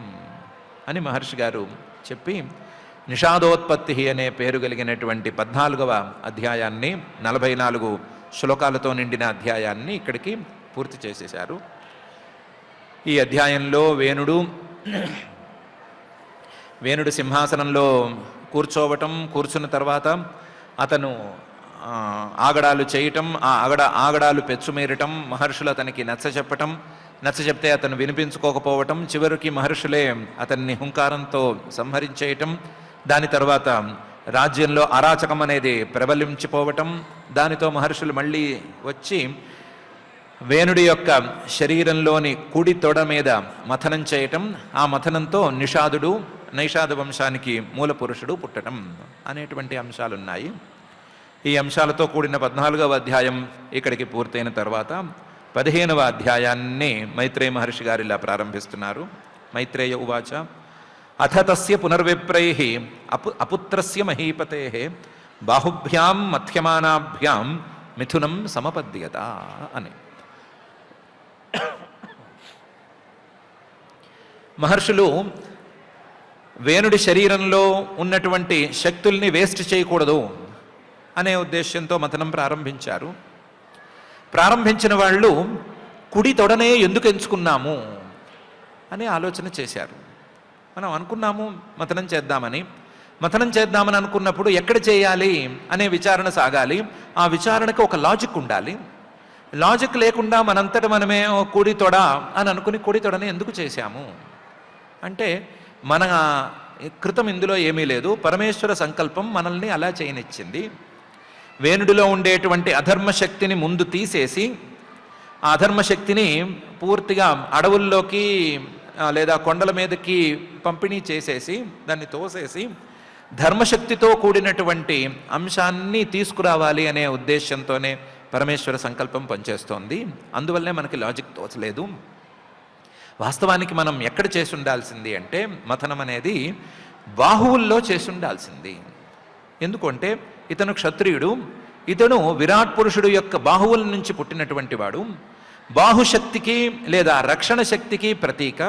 అని మహర్షి గారు చెప్పి నిషాదోత్పత్తి అనే పేరు కలిగినటువంటి 14వ అధ్యాయాన్ని 44 శ్లోకాలతో నిండిన అధ్యాయాన్ని ఇక్కడికి పూర్తి చేసేశారు. ఈ అధ్యాయంలో వేణుడు సింహాసనంలో కూర్చున్న తర్వాత అతను ఆగడాలు చేయటం, ఆ ఆగడాలు పెచ్చుమీరటం, మహర్షులు అతనికి నచ్చచెప్తే అతను వినిపించుకోకపోవటం, చివరికి మహర్షులే అతన్ని హుంకారంతో సంహరించేయటం, దాని తర్వాత రాజ్యంలో అరాచకం అనేది ప్రబలించిపోవటం, దానితో మహర్షులు మళ్ళీ వచ్చి వేణుడి యొక్క శరీరంలోని కుడి తొడ మీద మథనం చేయటం, ఆ మథనంతో నైషాద వంశానికి మూల పురుషుడు పుట్టడం అనేటువంటి అంశాలున్నాయి. ఈ అంశాలతో కూడిన 14వ అధ్యాయం ఇక్కడికి పూర్తయిన తర్వాత 15వ అధ్యాయాన్ని మైత్రేయ మహర్షి గారు ఇలా ప్రారంభిస్తున్నారు. మైత్రేయ ఉవాచ అథ తస్య పునర్విప్రైః అపుత్రస్య మహీపతేః బాహుభ్యాం మథ్యమానాభ్యాం మిథునం సమపద్యత అని. మహర్షులు వేణుడి శరీరంలో ఉన్నటువంటి శక్తుల్ని వేస్ట్ చేయకూడదు అనే ఉద్దేశంతో మథనం ప్రారంభించారు. ప్రారంభించిన వాళ్ళు కుడి తొడనే ఎందుకు ఎంచుకున్నాము అని ఆలోచన చేశారు. మనం అనుకున్నాము మథనం చేద్దామని అనుకున్నప్పుడు ఎక్కడ చేయాలి అనే విచారణ సాగాలి. ఆ విచారణకు ఒక లాజిక్ ఉండాలి. లాజిక్ లేకుండా మనంతట మనమే కుడి తొడ అని అనుకుని కుడి తొడని ఎందుకు చేశాము అంటే మన కృతం ఇందులో ఏమీ లేదు. పరమేశ్వర సంకల్పం మనల్ని అలా చేయనిచ్చింది. వేణుడిలో ఉండేటువంటి అధర్మశక్తిని ముందు తీసేసి ఆ అధర్మశక్తిని పూర్తిగా అడవుల్లోకి లేదా కొండల మీదకి పంపిణీ చేసేసి దాన్ని తోసేసి ధర్మశక్తితో కూడినటువంటి అంశాన్ని తీసుకురావాలి అనే ఉద్దేశంతోనే పరమేశ్వర సంకల్పం పనిచేస్తోంది. అందువల్లే మనకి లాజిక్ తోచలేదు. వాస్తవానికి మనం ఎక్కడ చేసి ఉండాల్సింది అంటే మథనం అనేది బాహువుల్లో చేసి ఉండాల్సింది. ఎందుకంటే ఇతను క్షత్రియుడు, ఇతను విరాట్ పురుషుడు యొక్క బాహువుల నుంచి పుట్టినటువంటి వాడు, బాహుశక్తికి లేదా రక్షణ శక్తికి ప్రతీక.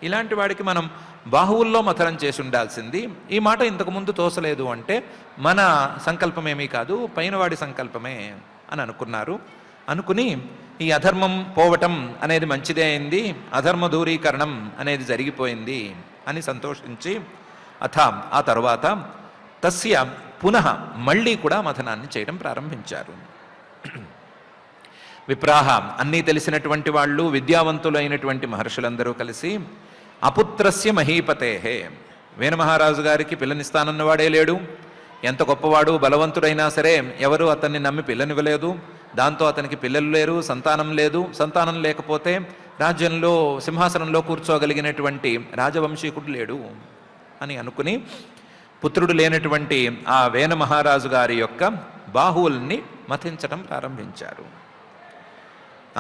ఇలాంటి వాడికి మనం బాహువుల్లో మథనం చేసి ఉండాల్సింది. ఈ మాట ఇంతకుముందు తోసలేదు అంటే మన సంకల్పమేమీ కాదు, పైనవాడి సంకల్పమే అని అనుకున్నారు. అనుకుని ఈ అధర్మం పోవటం అనేది మంచిదే అయింది, అధర్మ దూరీకరణం అనేది జరిగిపోయింది అని సంతోషించి ఆ తర్వాత తస్య పునః మళ్ళీ కూడా మథనాన్ని చేయడం ప్రారంభించారు. విప్రాహ అన్నీ తెలిసినటువంటి వాళ్ళు, విద్యావంతులు అయినటువంటి మహర్షులందరూ కలిసి అపుత్రస్య మహీపతేహే, వేణుమహారాజు గారికి పిల్లనిస్తానన్నవాడే లేడు, ఎంత గొప్పవాడు బలవంతుడైనా సరే ఎవరు అతన్ని నమ్మి పిల్లనివ్వలేదు, దాంతో అతనికి పిల్లలు లేరు, సంతానం లేదు, సంతానం లేకపోతే రాజ్యంలో సింహాసనంలో కూర్చోగలిగినటువంటి రాజవంశీకుడు లేడు అని అనుకుని పుత్రుడు లేనటువంటి ఆ వేణ మహారాజు గారి యొక్క బాహువుల్ని మథించడం ప్రారంభించారు.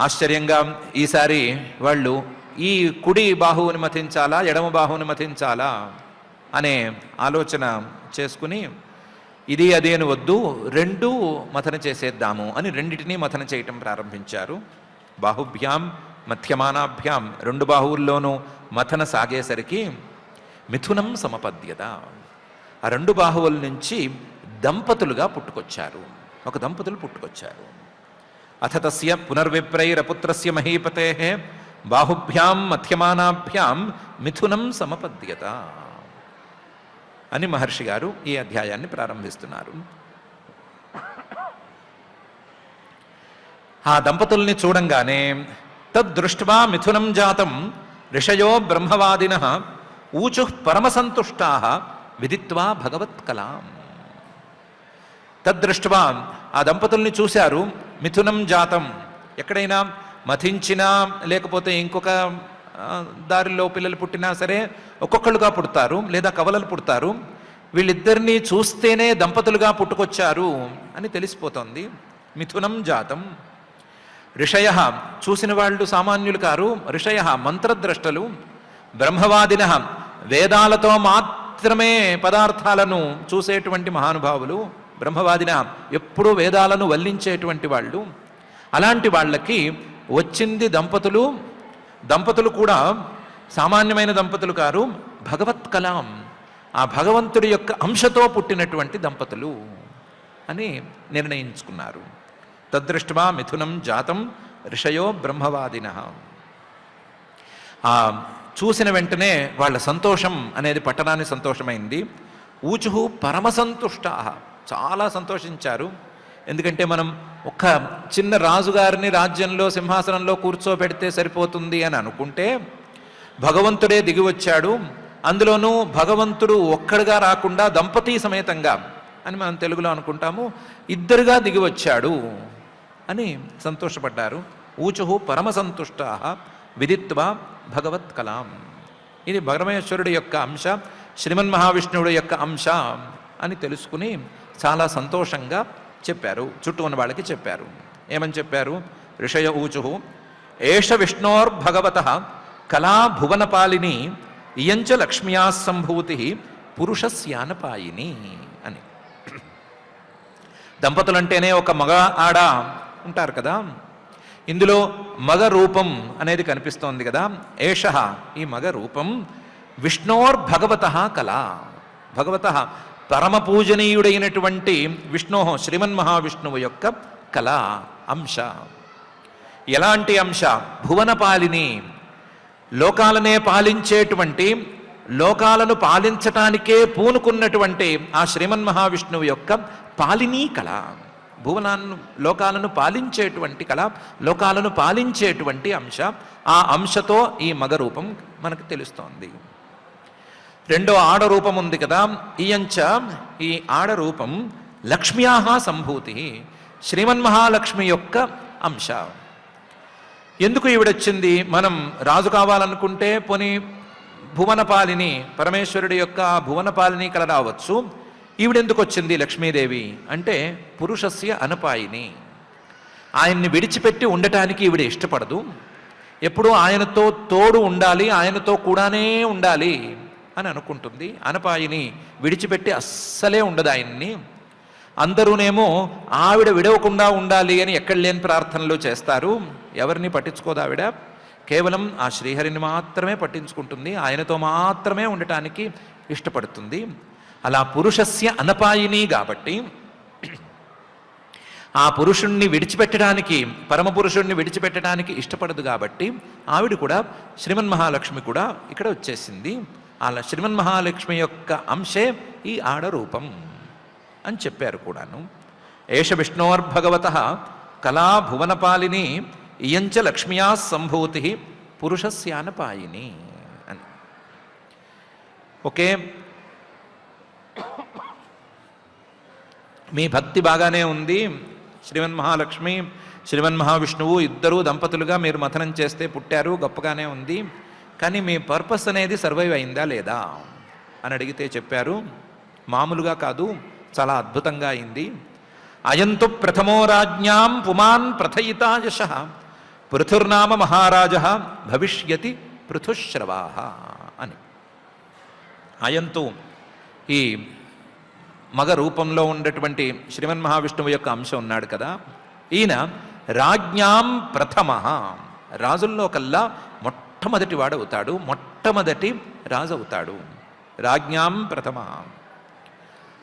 ఆశ్చర్యంగా ఈసారి వాళ్ళు ఈ కుడి బాహువుని మథించాలా ఎడమ బాహువుని మథించాలా అనే ఆలోచన చేసుకుని ఇది అదే అని వద్దు, రెండూ మథన చేసేద్దాము అని రెండిటినీ మథన చేయటం ప్రారంభించారు. బాహుభ్యాం మధ్యమానాభ్యాం, రెండు బాహువుల్లోనూ మథన సాగేసరికి మిథునం సమపద్యత, ఆ రెండు బాహువుల నుంచి దంపతులుగా పుట్టుకొచ్చారు, ఒక దంపతులు పుట్టుకొచ్చారు. అథ తస్య పునర్విప్రైరపుత్రస్య మహీపతే బాహుభ్యాం మధ్యమానాభ్యాం మిథునం సమపద్యత అని మహర్షి గారు ఈ అధ్యాయాన్ని ప్రారంభిస్తున్నారు. ఆ దంపతుల్ని చూడంగానే తద్దృష్ట్వా మిథునం జాతం ఋషయో బ్రహ్మవాదినః ఊచుః పరమసంతుష్టాః విదిత్వా భగవత్కలాం. తద్దృష్ట్వా ఆ దంపతుల్ని చూశారు, మిథునం జాతం, ఎక్కడైనా మథించినా లేకపోతే ఇంకొక దారిలో పిల్లలు పుట్టినా సరే ఒక్కొక్కళ్ళుగా పుడతారు లేదా కవలలు పుడతారు, వీళ్ళిద్దరినీ చూస్తేనే దంపతులుగా పుట్టుకొచ్చారు అని తెలిసిపోతుంది. మిథునం జాతం. ఋషయ, చూసిన వాళ్ళు సామాన్యులు కారు, ఋషయ మంత్రద్రష్టలు, బ్రహ్మవాదిన వేదాలతో మాత్రమే పదార్థాలను చూసేటువంటి మహానుభావులు, బ్రహ్మవాదిన ఎప్పుడూ వేదాలను వల్లించేటువంటి వాళ్ళు. అలాంటి వాళ్ళకి వచ్చింది దంపతులు, దంపతులు కూడా సామాన్యమైన దంపతులు కారు, భగవత్ కలాం, ఆ భగవంతుడి యొక్క అంశతో పుట్టినటువంటి దంపతులు అని నిర్ణయించుకున్నారు. తద్దృష్ట్వా మిథునం జాతం ఋషయో బ్రహ్మవాదిన. ఆ చూసిన వెంటనే వాళ్ళ సంతోషం అనేది పట్టణాన్ని సంతోషమైంది. ఊచుహు పరమసంతుష్టా, చాలా సంతోషించారు. ఎందుకంటే మనం ఒక చిన్న రాజుగారిని రాజ్యంలో సింహాసనంలో కూర్చోబెడితే సరిపోతుంది అని అనుకుంటే భగవంతుడే దిగి వచ్చాడు, అందులోనూ భగవంతుడు ఒక్కడిగా రాకుండా దంపతీ సమేతంగా అని మనం తెలుగులో అనుకుంటాము, ఇద్దరుగా దిగి వచ్చాడు అని సంతోషపడ్డారు. ఊచుహు పరమసంతుష్టా విదిత్వా భగవత్కలాం. ఇది పరమేశ్వరుడి యొక్క అంశ, శ్రీమన్మహావిష్ణువుడి యొక్క అంశ అని తెలుసుకుని చాలా సంతోషంగా చెప్పారు, చుట్టూ ఉన్న వాళ్ళకి చెప్పారు. ఏమని చెప్పారు? ఋషయ ఊచుహు ఏష విష్ణోర్భగవతః కళా భువనపాలిని ఇయంచ లక్ష్మ్యా సంభూతి పురుషస్యానపాయిని అని. దంపతులంటేనే ఒక మగ ఆడ ఉంటారు కదా, ఇందులో మగ రూపం అనేది కనిపిస్తోంది కదా. ఏష, ఈ మగ రూపం, విష్ణోర్భగవతః కళా, భగవతః పరమ పూజనీయుడైనటువంటి విష్ణో శ్రీమన్మహావిష్ణువు యొక్క కళ, అంశ. ఎలాంటి అంశ? భువనపాలిని, లోకాలనే పాలించేటువంటి, లోకాలను పాలించటానికే పూనుకున్నటువంటి ఆ శ్రీమన్మహావిష్ణువు యొక్క పాలినీ కళ, భువనాన్ని లోకాలను పాలించేటువంటి కళ, లోకాలను పాలించేటువంటి అంశ. ఆ అంశతో ఈ మగ రూపం మనకు తెలుస్తోంది. రెండో ఆడరూపం ఉంది కదా, ఇయంచ, ఈ ఆడరూపం లక్ష్మ్యా సంభూతి, శ్రీమన్మహాలక్ష్మి యొక్క అంశ. ఎందుకు ఈవిడొచ్చింది? మనం రాజు కావాలనుకుంటే పోనీ భువనపాలిని, పరమేశ్వరుడి యొక్క భువనపాలిని కల రావచ్చు. ఈవిడెందుకు వచ్చింది లక్ష్మీదేవి అంటే పురుషస్య అనపాయిని, ఆయన్ని విడిచిపెట్టి ఉండటానికి ఈవిడ ఇష్టపడదు, ఎప్పుడూ ఆయనతో తోడు ఉండాలి, ఆయనతో కూడానే ఉండాలి అని అనుకుంటుంది. అనపాయిని, విడిచిపెట్టి అస్సలే ఉండదు ఆయన్ని. అందరూనేమో ఆవిడ విడవకుండా ఉండాలి అని ఎక్కడ లేని ప్రార్థనలు చేస్తారు, ఎవరిని పట్టించుకోదు ఆవిడ. కేవలం ఆ శ్రీహరిని మాత్రమే పట్టించుకుంటుంది, ఆయనతో మాత్రమే ఉండటానికి ఇష్టపడుతుంది. అలా పురుషస్య అనపాయిని కాబట్టి ఆ పురుషుణ్ణి విడిచిపెట్టడానికి, పరమపురుషుణ్ణి విడిచిపెట్టడానికి ఇష్టపడదు కాబట్టి ఆవిడ కూడా శ్రీమన్మహాలక్ష్మి కూడా ఇక్కడ వచ్చేసింది. అలా శ్రీమన్మహాలక్ష్మి యొక్క అంశే ఈ ఆడరూపం అని చెప్పారు కూడాను. ఏష విష్ణోర్భగవతః కళా భువనపాలిని ఇయంచ లక్ష్మ్యా సంభూతి పురుషస్యానపాయిని అని. ఓకే, మీ భక్తి బాగానే ఉంది. శ్రీమన్మహాలక్ష్మి శ్రీమన్మహావిష్ణువు ఇద్దరూ దంపతులుగా మీరు మథనం చేస్తే పుట్టారు, గొప్పగానే ఉంది. కానీ మీ పర్పస్ అనేది సర్వైవ్ అయిందా లేదా అని అడిగితే చెప్పారు, మామూలుగా కాదు, చాలా అద్భుతంగా అయింది. అయంతు ప్రథమో రాజ్ఞాం పుమాన్ ప్రథయితా యశః పృథుర్నామ మహారాజః భవిష్యతి పృథుశ్రవాః అని. అయంతు ఈ మగ రూపంలో ఉన్నటువంటి శ్రీమన్మహావిష్ణువు యొక్క అంశం ఉన్నాడు కదా, ఈయన రాజ్ఞాం ప్రథమ, రాజుల్లో కల్లా మొట్టమొదటి వాడవుతాడు, మొట్టమొదటి రాజు అవుతాడు. రాజ్ఞాం ప్రథమ.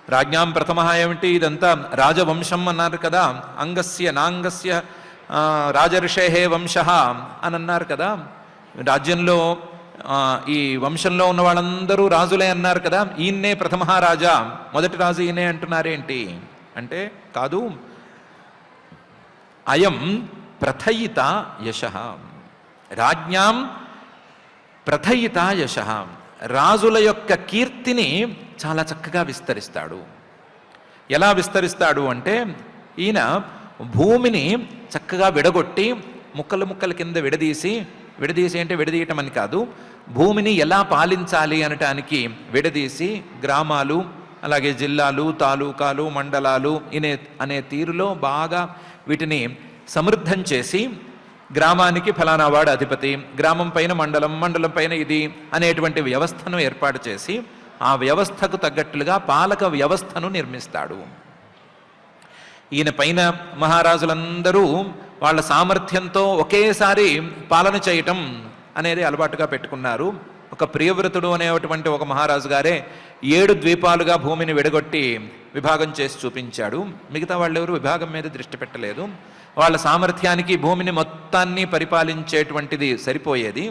రాజ్ఞాం ప్రథమ ఏమిటి? ఇదంతా రాజవంశం అన్నారు కదా, అంగస్య నాంగస్య రాజర్షేహే వంశ అని అన్నారు కదా. రాజ్యంలో ఈ వంశంలో ఉన్న వాళ్ళందరూ రాజులే అన్నారు కదా, ఈయన్నే ప్రథమ రాజా, మొదటి రాజు ఈయనే అంటున్నారేంటి అంటే, కాదు, అయం ప్రథయిత యశః, రాజ్ఞాం ప్రథయిత యశః, రాజుల యొక్క కీర్తిని చాలా చక్కగా విస్తరిస్తాడు. ఎలా విస్తరిస్తాడు అంటే, ఈయన భూమిని చక్కగా విడగొట్టి ముక్కలు ముక్కల కింద విడదీసి అంటే విడదీయటం అని కాదు, భూమిని ఎలా పాలించాలి అనటానికి విడదీసి గ్రామాలు, అలాగే జిల్లాలు, తాలూకాలు, మండలాలు అనే తీరులో బాగా వీటిని సమృద్ధం చేసి, గ్రామానికి ఫలానా వాడు అధిపతి, గ్రామం పైన మండలం, మండలం పైన ఇది అనేటువంటి వ్యవస్థను ఏర్పాటు చేసి ఆ వ్యవస్థకు తగ్గట్లుగా పాలక వ్యవస్థను నిర్మిస్తాడు. ఈయన పైన మహారాజులందరూ వాళ్ళ సామర్థ్యంతో ఒకేసారి పాలన చేయటం అనేది అలవాటుగా పెట్టుకున్నారు. ఒక ప్రియవ్రతుడు అనేటువంటి ఒక మహారాజు గారే 7 ద్వీపాలుగా భూమిని విడగొట్టి విభాగం చేసి చూపించాడు. మిగతా వాళ్ళెవరు విభాగం మీద దృష్టి పెట్టలేదు. వాళ్ళ సామర్థ్యానికి భూమిని మొత్తాన్ని పరిపాలించేటువంటిది సరిపోయేది.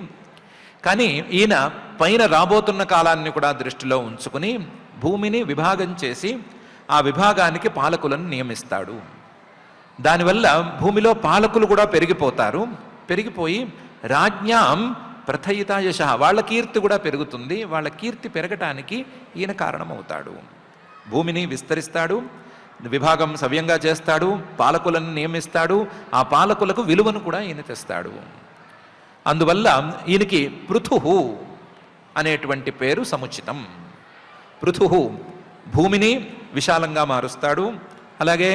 కానీ ఈయన పైన రాబోతున్న కాలాన్ని కూడా దృష్టిలో ఉంచుకుని భూమిని విభాగం చేసి ఆ విభాగానికి పాలకులను నియమిస్తాడు. దానివల్ల భూమిలో పాలకులు కూడా పెరిగిపోతారు. పెరిగిపోయి రాజ్ఞాం ప్రథయితా యశః, వాళ్ళ కీర్తి కూడా పెరుగుతుంది. వాళ్ళ కీర్తి పెరగటానికి ఈయన కారణమవుతాడు. భూమిని విస్తరిస్తాడు, విభాగం సవ్యంగా చేస్తాడు, పాలకులను నియమిస్తాడు, ఆ పాలకులకు విలువను కూడా ఈయన తెస్తాడు. అందువల్ల ఈయనకి పృథుః అనేటువంటి పేరు సముచితం. పృథుః భూమిని విశాలంగా మారుస్తాడు, అలాగే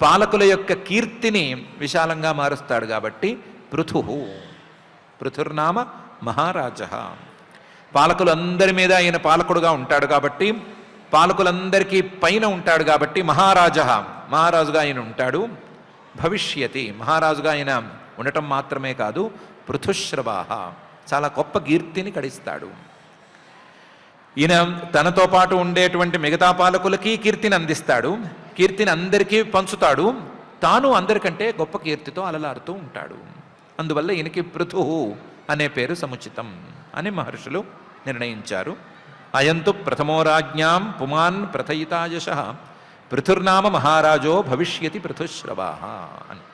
పాలకుల యొక్క కీర్తిని విశాలంగా మారుస్తాడు కాబట్టి పృథుః. పృథుర్నామ మహారాజః. పాలకులందరి మీద ఆయన పాలకుడుగా ఉంటాడు కాబట్టి, పాలకులందరికీ పైన ఉంటాడు కాబట్టి మహారాజః, మహారాజుగా ఆయన ఉంటాడు. భవిష్యతి, మహారాజుగా ఆయన ఉండటం మాత్రమే కాదు, పృథుశ్రవాః, చాలా గొప్ప కీర్తిని గడిస్తాడు. ఈయన తనతో పాటు ఉండేటువంటి మిగతా పాలకులకి కీర్తిని అందిస్తాడు, కీర్తిని అందరికీ పంచుతాడు, తాను అందరికంటే గొప్ప కీర్తితో అలలాడుతూ ఉంటాడు. అందువల్ల ఈయనకి పృథుః అనే పేరు సముచితం అని మహర్షులు నిర్ణయించారు. అయంతు ప్రథమో రాజ్ఞాం పుమాన్ ప్రథయితా యశః పృథుర్నామ మహారాజో భవిష్యతి పృథుశ్రవాః అని.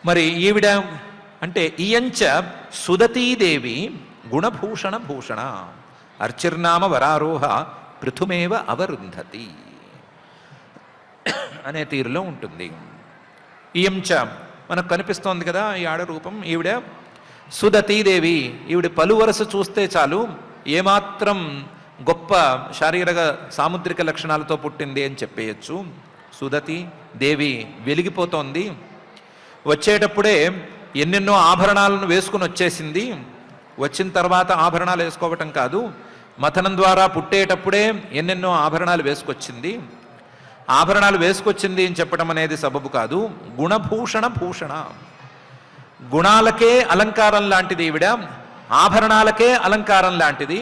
మరి ఈవిడ అంటే ఇయంచ సుదతీదేవి గుణభూషణ భూషణ అర్చిర్నామ వరారోహ పృథుమేవ అవరుంధతి అనే తీరులో ఉంటుంది. ఇయంచ మనకు కనిపిస్తోంది కదా ఈ ఆడరూపం. ఈవిడ సుదతీదేవి, ఈవిడ పలువరస చూస్తే చాలు ఏమాత్రం గొప్ప శారీరక సాముద్రిక లక్షణాలతో పుట్టింది అని చెప్పేయచ్చు. సుదతి దేవి వెలిగిపోతోంది. వచ్చేటప్పుడే ఎన్నెన్నో ఆభరణాలను వేసుకుని వచ్చేసింది. వచ్చిన తర్వాత ఆభరణాలు వేసుకోవటం కాదు, మథనం ద్వారా పుట్టేటప్పుడే ఎన్నెన్నో ఆభరణాలు వేసుకొచ్చింది. ఆభరణాలు వేసుకొచ్చింది అని చెప్పడం అనేది సబబు కాదు. గుణభూషణ భూషణ, గుణాలకే అలంకారం లాంటిది ఈవిడ, ఆభరణాలకే అలంకారం లాంటిది.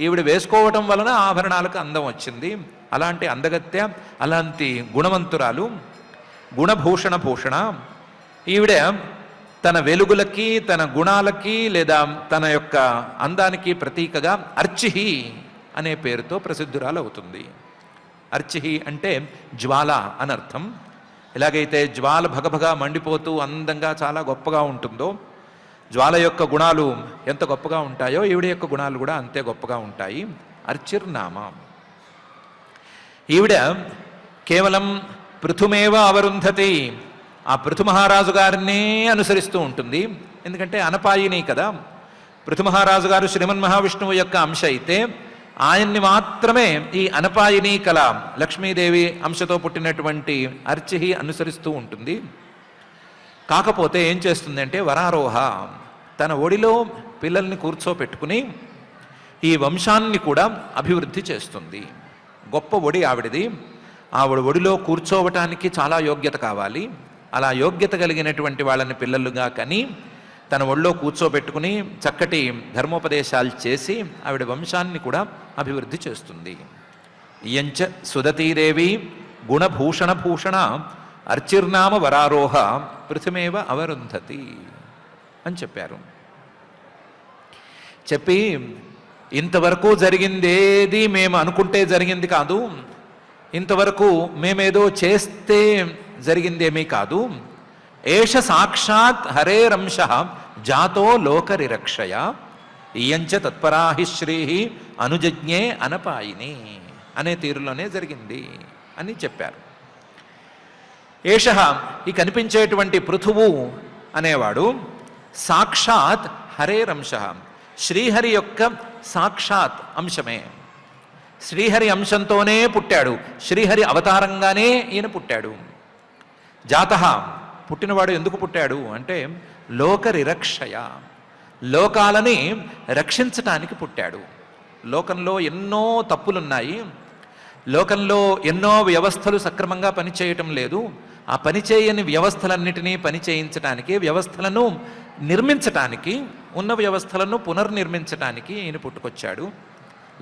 ఈవిడ వేసుకోవటం వలన ఆభరణాలకు అందం వచ్చింది. అలాంటి అందగత్య, అలాంటి గుణవంతురాలు, గుణభూషణ భూషణ. ఈవిడ తన వెలుగులకి, తన గుణాలకి, లేదా తన యొక్క అందానికి ప్రతీకగా అర్చిహి అనే పేరుతో ప్రసిద్ధురాలు అవుతుంది. అర్చిహి అంటే జ్వాల అనర్థం. ఎలాగైతే జ్వాల భగభగా మండిపోతూ అందంగా చాలా గొప్పగా ఉంటుందో, జ్వాల యొక్క గుణాలు ఎంత గొప్పగా ఉంటాయో ఈవిడ యొక్క గుణాలు కూడా అంతే గొప్పగా ఉంటాయి. అర్చిర్నామ. ఈవిడ కేవలం పృథుమేవ అవరుంధతి, ఆ పృథు మహారాజు గారినే అనుసరిస్తూ ఉంటుంది. ఎందుకంటే అనపాయిని కదా. పృథు మహారాజు గారు శ్రీమన్ మహావిష్ణువు యొక్క అంశ అయితే ఆయన్ని మాత్రమే ఈ అనపాయిని కళ లక్ష్మీదేవి అంశతో పుట్టినటువంటి అర్చిహి అనుసరిస్తూ ఉంటుంది. కాకపోతే ఏం చేస్తుందంటే వరారోహ, తన ఒడిలో పిల్లల్ని కూర్చోపెట్టుకుని ఈ వంశాన్ని కూడా అభివృద్ధి చేస్తుంది. గొప్ప ఒడి ఆవిడది. ఆవిడ ఒడిలో కూర్చోవటానికి చాలా యోగ్యత కావాలి. అలా యోగ్యత కలిగినటువంటి వాళ్ళని పిల్లలుగా కని తన ఒళ్ళో కూర్చోబెట్టుకుని చక్కటి ధర్మోపదేశాలు చేసి ఆవిడ వంశాన్ని కూడా అభివృద్ధి చేస్తుంది. ఇయంచ సుదతీదేవి గుణభూషణ భూషణ అర్చిర్నామ వరారోహ పృథుమేవ అవరుంధతి అని చెప్పారు. చెప్పి ఇంతవరకు జరిగిందేది మేము అనుకుంటే జరిగింది కాదు, ఇంతవరకు మేమేదో చేస్తే జరిగిందేమీ కాదు. ఏష సాక్షాత్ హరేరంశ జాతో లోకరిరక్షయ ఇయంచ తత్పరాహి శ్రీ అనుజజ్ఞే అనపాయిని అనే తీరులోనే జరిగింది అని చెప్పారు. ఏష, ఈ కనిపించేటువంటి పృథువు అనేవాడు సాక్షాత్ హరేరంశ, శ్రీహరి యొక్క సాక్షాత్ అంశమే. శ్రీహరి అంశంతోనే పుట్టాడు, శ్రీహరి అవతారంగానే ఈయన పుట్టాడు. జాతః, పుట్టినవాడు ఎందుకు పుట్టాడు అంటే లోకరిరక్షయ, లోకాలని రక్షించటానికి పుట్టాడు. లోకంలో ఎన్నో తప్పులున్నాయి, లోకంలో ఎన్నో వ్యవస్థలు సక్రమంగా పనిచేయటం లేదు. ఆ పనిచేయని వ్యవస్థలన్నిటినీ పనిచేయించటానికి, వ్యవస్థలను నిర్మించటానికి, ఉన్న వ్యవస్థలను పునర్నిర్మించటానికి ఈయన పుట్టుకొచ్చాడు.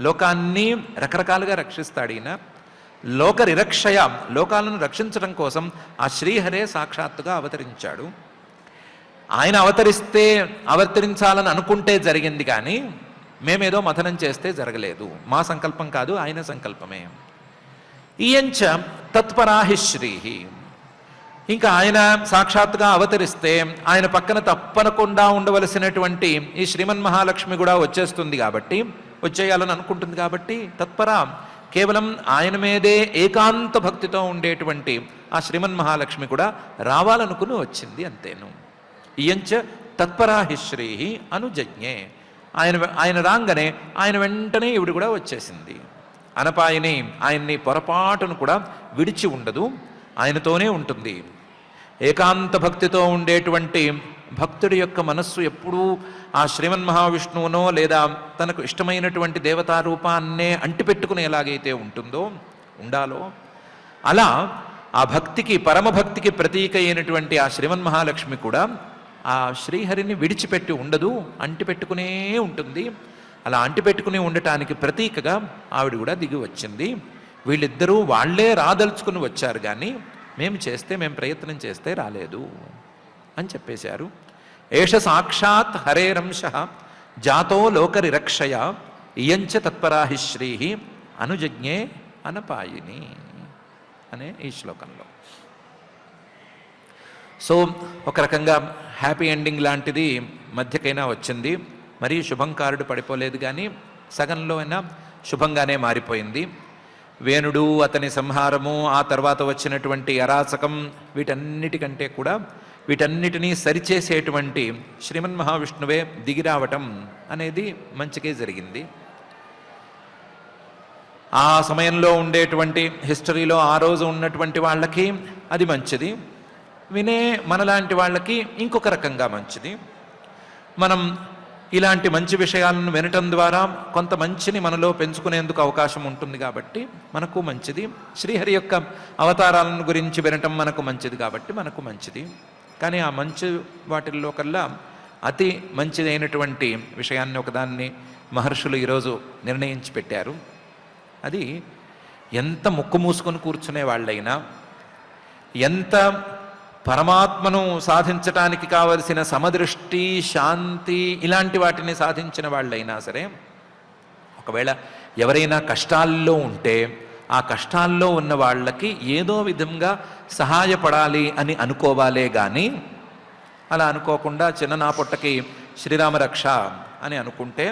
లోకాన్ని రకరకాలుగా రక్షిస్తాడు ఈయన. లోకరిరక్షయ, లోకాలను రక్షించడం కోసం ఆ శ్రీహరే సాక్షాత్తుగా అవతరించాడు. ఆయన అవతరించాలని అనుకుంటే జరిగింది, కానీ మేమేదో మథనం చేస్తే జరగలేదు. మా సంకల్పం కాదు, ఆయన సంకల్పమే. ఇయంచ తత్పరాహి శ్రీహి, ఇంకా ఆయన సాక్షాత్తుగా అవతరిస్తే ఆయన పక్కన తప్పనకుండా ఉండవలసినటువంటి ఈ శ్రీమన్ మహాలక్ష్మి కూడా వచ్చేస్తుంది కాబట్టి, వచ్చేయాలని అనుకుంటుంది కాబట్టి తత్పర, కేవలం ఆయన మీదే ఏకాంత భక్తితో ఉండేటువంటి ఆ శ్రీమన్ మహాలక్ష్మి కూడా రావాలనుకుని వచ్చింది అంతేను. ఇయంచ తత్పరాహి శ్రీహి అనుజజ్ఞే, ఆయన రాగానే ఆయన వెంటనే ఈవిడ కూడా వచ్చేసింది. అనపాయిని ఆయన్ని పొరపాటును కూడా విడిచి ఉండదు, ఆయనతోనే ఉంటుంది. ఏకాంత భక్తితో ఉండేటువంటి భక్తుడి యొక్క మనస్సు ఎప్పుడూ ఆ శ్రీమన్ మహావిష్ణువునో లేదా తనకు ఇష్టమైనటువంటి దేవతారూపాన్నే అంటిపెట్టుకుని ఎలాగైతే ఉండాలో అలా ఆ భక్తికి, పరమభక్తికి ప్రతీక అయినటువంటి ఆ శ్రీమన్ మహాలక్ష్మి కూడా ఆ శ్రీహరిని విడిచిపెట్టి ఉండదు, అంటిపెట్టుకునే ఉంటుంది. అలా అంటిపెట్టుకుని ఉండటానికి ప్రతీకగా ఆవిడ కూడా దిగి వచ్చింది. వీళ్ళిద్దరూ వాళ్లే రాదలుచుకుని వచ్చారు, కానీ మేము ప్రయత్నం చేస్తే రాలేదు అని చెప్పేశారు. ఏష సాక్షాత్ హరేరంశ జాతో లోకరిరక్షయ ఇయంచ తత్పరాహి శ్రీహి అనుజజ్ఞే అనపాయిని అనే ఈ శ్లోకంలో. సో ఒక రకంగా హ్యాపీ ఎండింగ్ లాంటిది మధ్యకైనా వచ్చింది. మరీ శుభంకారుడు పడిపోలేదు, కానీ సగంలో అయినా శుభంగానే మారిపోయింది. వేణుడు, అతని సంహారము, ఆ తర్వాత వచ్చినటువంటి అరాచకం, వీటన్నిటికంటే కూడా వీటన్నిటినీ సరిచేసేటువంటి శ్రీమన్ మహావిష్ణువే దిగిరావటం అనేది మంచికే జరిగింది. ఆ సమయంలో ఉండేటువంటి హిస్టరీలో ఆ రోజు ఉన్నటువంటి వాళ్ళకి అది మంచిది, వినే మనలాంటి వాళ్ళకి ఇంకొక రకంగా మంచిది. మనం ఇలాంటి మంచి విషయాలను వినటం ద్వారా కొంత మంచిని మనలో పెంచుకునేందుకు అవకాశం ఉంటుంది కాబట్టి మనకు మంచిది. శ్రీహరి యొక్క అవతారాలను గురించి వినటం మనకు మంచిది కాబట్టి మనకు మంచిది. కానీ ఆ మంచి వాటిల్లో కల్లా అతి మంచిదైనటువంటి విషయాన్ని ఒకదాన్ని మహర్షులు ఈరోజు నిర్ణయించి పెట్టారు. అది ఎంత ముక్కు మూసుకొని కూర్చునే వాళ్ళైనా, ఎంత పరమాత్మను సాధించటానికి కావలసిన సమదృష్టి, శాంతి ఇలాంటి వాటిని సాధించిన వాళ్ళైనా సరే, ఒకవేళ ఎవరైనా కష్టాల్లో ఉంటే ఆ కష్టాల్లో ఉన్న వాళ్ళకి ఏదో విధంగా సహాయపడాలి అని అనుకోవాలే కానీ అలా అనుకోకుండా చిన్న నా పొట్టకి శ్రీరామ రక్ష అని అనుకుంటే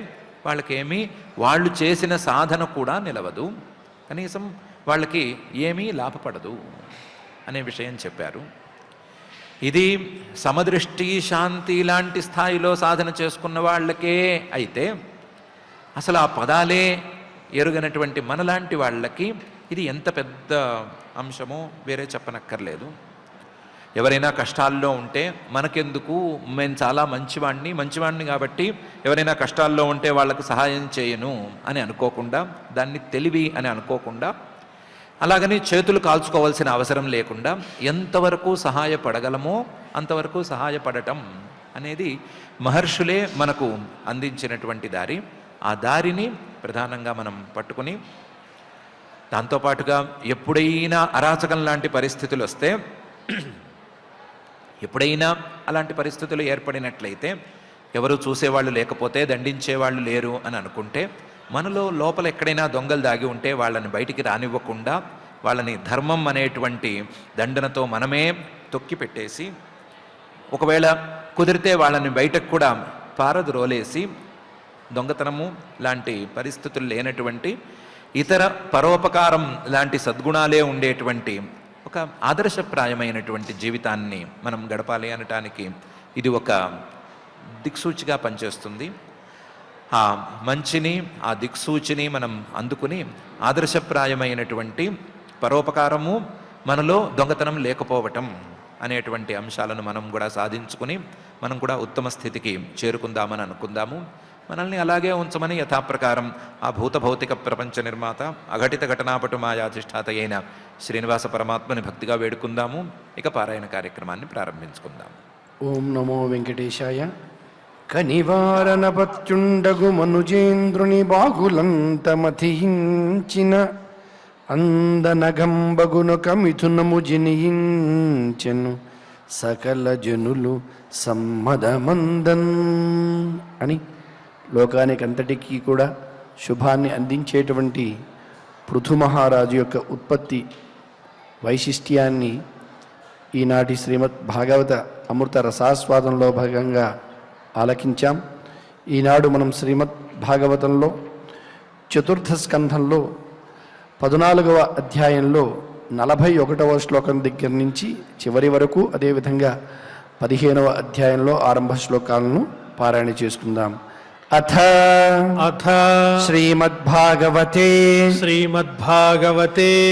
వాళ్ళకేమీ వాళ్ళు చేసిన సాధన కూడా నిలవదు, కనీసం వాళ్ళకి ఏమీ లాభపడదు అనే విషయం చెప్పారు. ఇది సమదృష్టి, శాంతి లాంటి స్థాయిలో సాధన చేసుకున్న వాళ్ళకే అయితే అసలు ఆ పదాలే ఎరుగనటువంటి మనలాంటి వాళ్ళకి ఇది ఎంత పెద్ద అంశమో వేరే చెప్పనక్కర్లేదు. ఎవరైనా కష్టాల్లో ఉంటే మనకెందుకు, నేను చాలా మంచివాడిని కాబట్టి ఎవరైనా కష్టాల్లో ఉంటే వాళ్ళకు సహాయం చేయను అని అనుకోకుండా, దాన్ని తెలివి అని అనుకోకుండా, అలాగని చేతులు కాల్చుకోవాల్సిన అవసరం లేకుండా ఎంతవరకు సహాయపడగలమో అంతవరకు సహాయపడటం అనేది మహర్షులే మనకు అందించినటువంటి దారి. ఆ దారిని ప్రధానంగా మనం పట్టుకుని, దాంతోపాటుగా ఎప్పుడైనా అరాచకం లాంటి పరిస్థితులు వస్తే, ఎప్పుడైనా అలాంటి పరిస్థితులు ఏర్పడినట్లయితే, ఎవరు చూసేవాళ్ళు లేకపోతే, దండించేవాళ్ళు లేరు అని అనుకుంటే, మనలో లోపల ఎక్కడైనా దొంగలు దాగి ఉంటే వాళ్ళని బయటికి రానివ్వకుండా, వాళ్ళని ధర్మం అనేటువంటి దండనతో మనమే తొక్కి పెట్టేసి, ఒకవేళ కుదిరితే వాళ్ళని బయటకు కూడా పారద్రోలేసి, దొంగతనము లాంటి పరిస్థితులు లేనటువంటి ఇతర పరోపకారం లాంటి సద్గుణాలే ఉండేటువంటి ఒక ఆదర్శప్రాయమైనటువంటి జీవితాన్ని మనం గడపాలి అనటానికి ఇది ఒక దిక్సూచిగా పనిచేస్తుంది. ఆ మంచిని, ఆ దిక్సూచిని మనం అందుకుని ఆదర్శప్రాయమైనటువంటి పరోపకారము, మనలో దొంగతనం లేకపోవటం అనేటువంటి అంశాలను మనం కూడా సాధించుకుని మనం కూడా ఉత్తమ స్థితికి చేరుకుందామని అనుకుందాము. మనల్ని అలాగే ఉంచమని యథాప్రకారం ఆ భూత భౌతిక ప్రపంచ నిర్మాత, అఘటిత ఘటనాపటు మాయాధిష్ఠాత అయిన శ్రీనివాస పరమాత్మని భక్తిగా వేడుకుందాము. ఇక పారాయణ కార్యక్రమాన్ని ప్రారంభించుకుందాం. ఓం నమో వెంకటేశాయ. కనివారనపత్యుండగు మనుజేంద్రుని బాగులంతమధించిన అందనగంబగును కమిథునము జనియించెను సకల జనులు సమ్మదమందన్ అని లోకానికంతటికీ కూడా శుభాన్ని అందించేటువంటి పృథు మహారాజు యొక్క ఉత్పత్తి వైశిష్ట్యాన్ని ఈనాటి శ్రీమద్ భాగవత అమృత రసాస్వాదంలో భాగంగా ఆలకించాం. ఈనాడు మనం శ్రీమద్ భాగవతంలో చతుర్థ స్కంధంలో 14వ అధ్యాయంలో 41వ శ్లోకం దగ్గర నుంచి చివరి వరకు, అదేవిధంగా 15వ అధ్యాయంలో ఆరంభ శ్లోకాలను పారాయణ చేసుకుందాం. అథ శ్రీమద్భాగవతే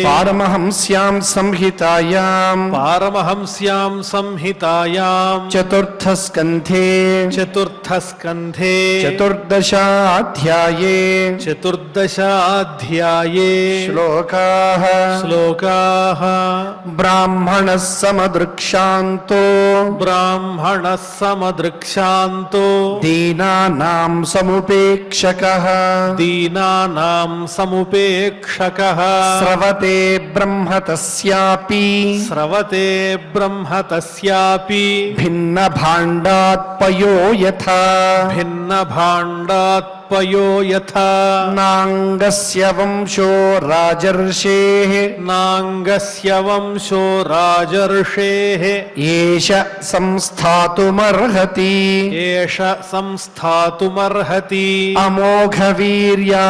పారమహంస్యాం సంహితాయాం చతుర్థ స్కంధే చతుర్దశాధ్యాయే శ్లోకాః బ్రాహ్మణః సమదృక్షాంతో దీనానాం సముపేక్షకః స్రవతే బ్రహ్మ తస్యాపి భిన్న భాండాత్పయో యథా నాంగస్య వంశో రాజర్షేః ఏష సంస్థాతుమర్హతి అమోఘ వీర్యా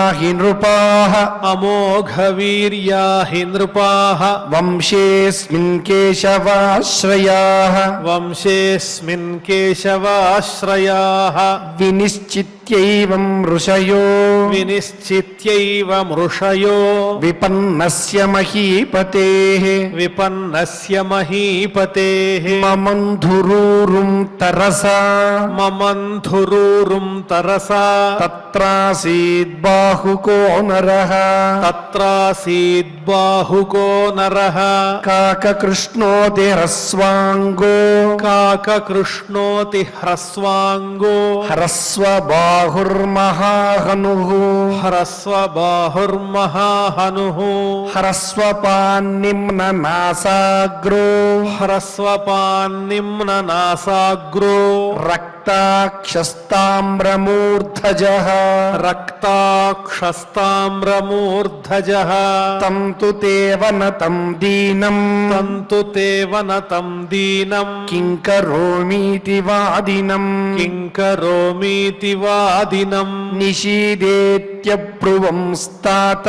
హి నృపాః వంశేస్మిన్ కేశవాశ్రయాః వినిశ్చిత్య వినిశ్చిత్యైవం ఋషయో వినిశ్చిత్యైవ మృషయో విపన్నస్య మహీపతేః విపన్నస్య మహీపతేః మమంధురూరుం తరసా మమంధురూరుం తరసా తత్రాసీద్బాహుకో నరః తత్రాసీద్బాహుకో నరః కాకకృష్ణోతి హ్రస్వాంగో కాకకృష్ణోతి హ్రస్వాంగో హ్రస్వబాహుర్మహాహనుః హ్రస్వబాహుర్మహాహనుః హ్రస్వపాన్నిమ్ననాసాగ్రో హ్రస్వపాన్నిమ్ననాసాగ్రో రక్తాక్షస్తామ్రమూర్ధజః రక్తాక్షస్తామ్రమూర్ధజః తం తు తేవనతం దీనం తంతు తేవనతం దీనం కింకరోమీతి వాదినం కింకరోమీతి వాదినం నిషీదేత్యబ్రువం స్తాత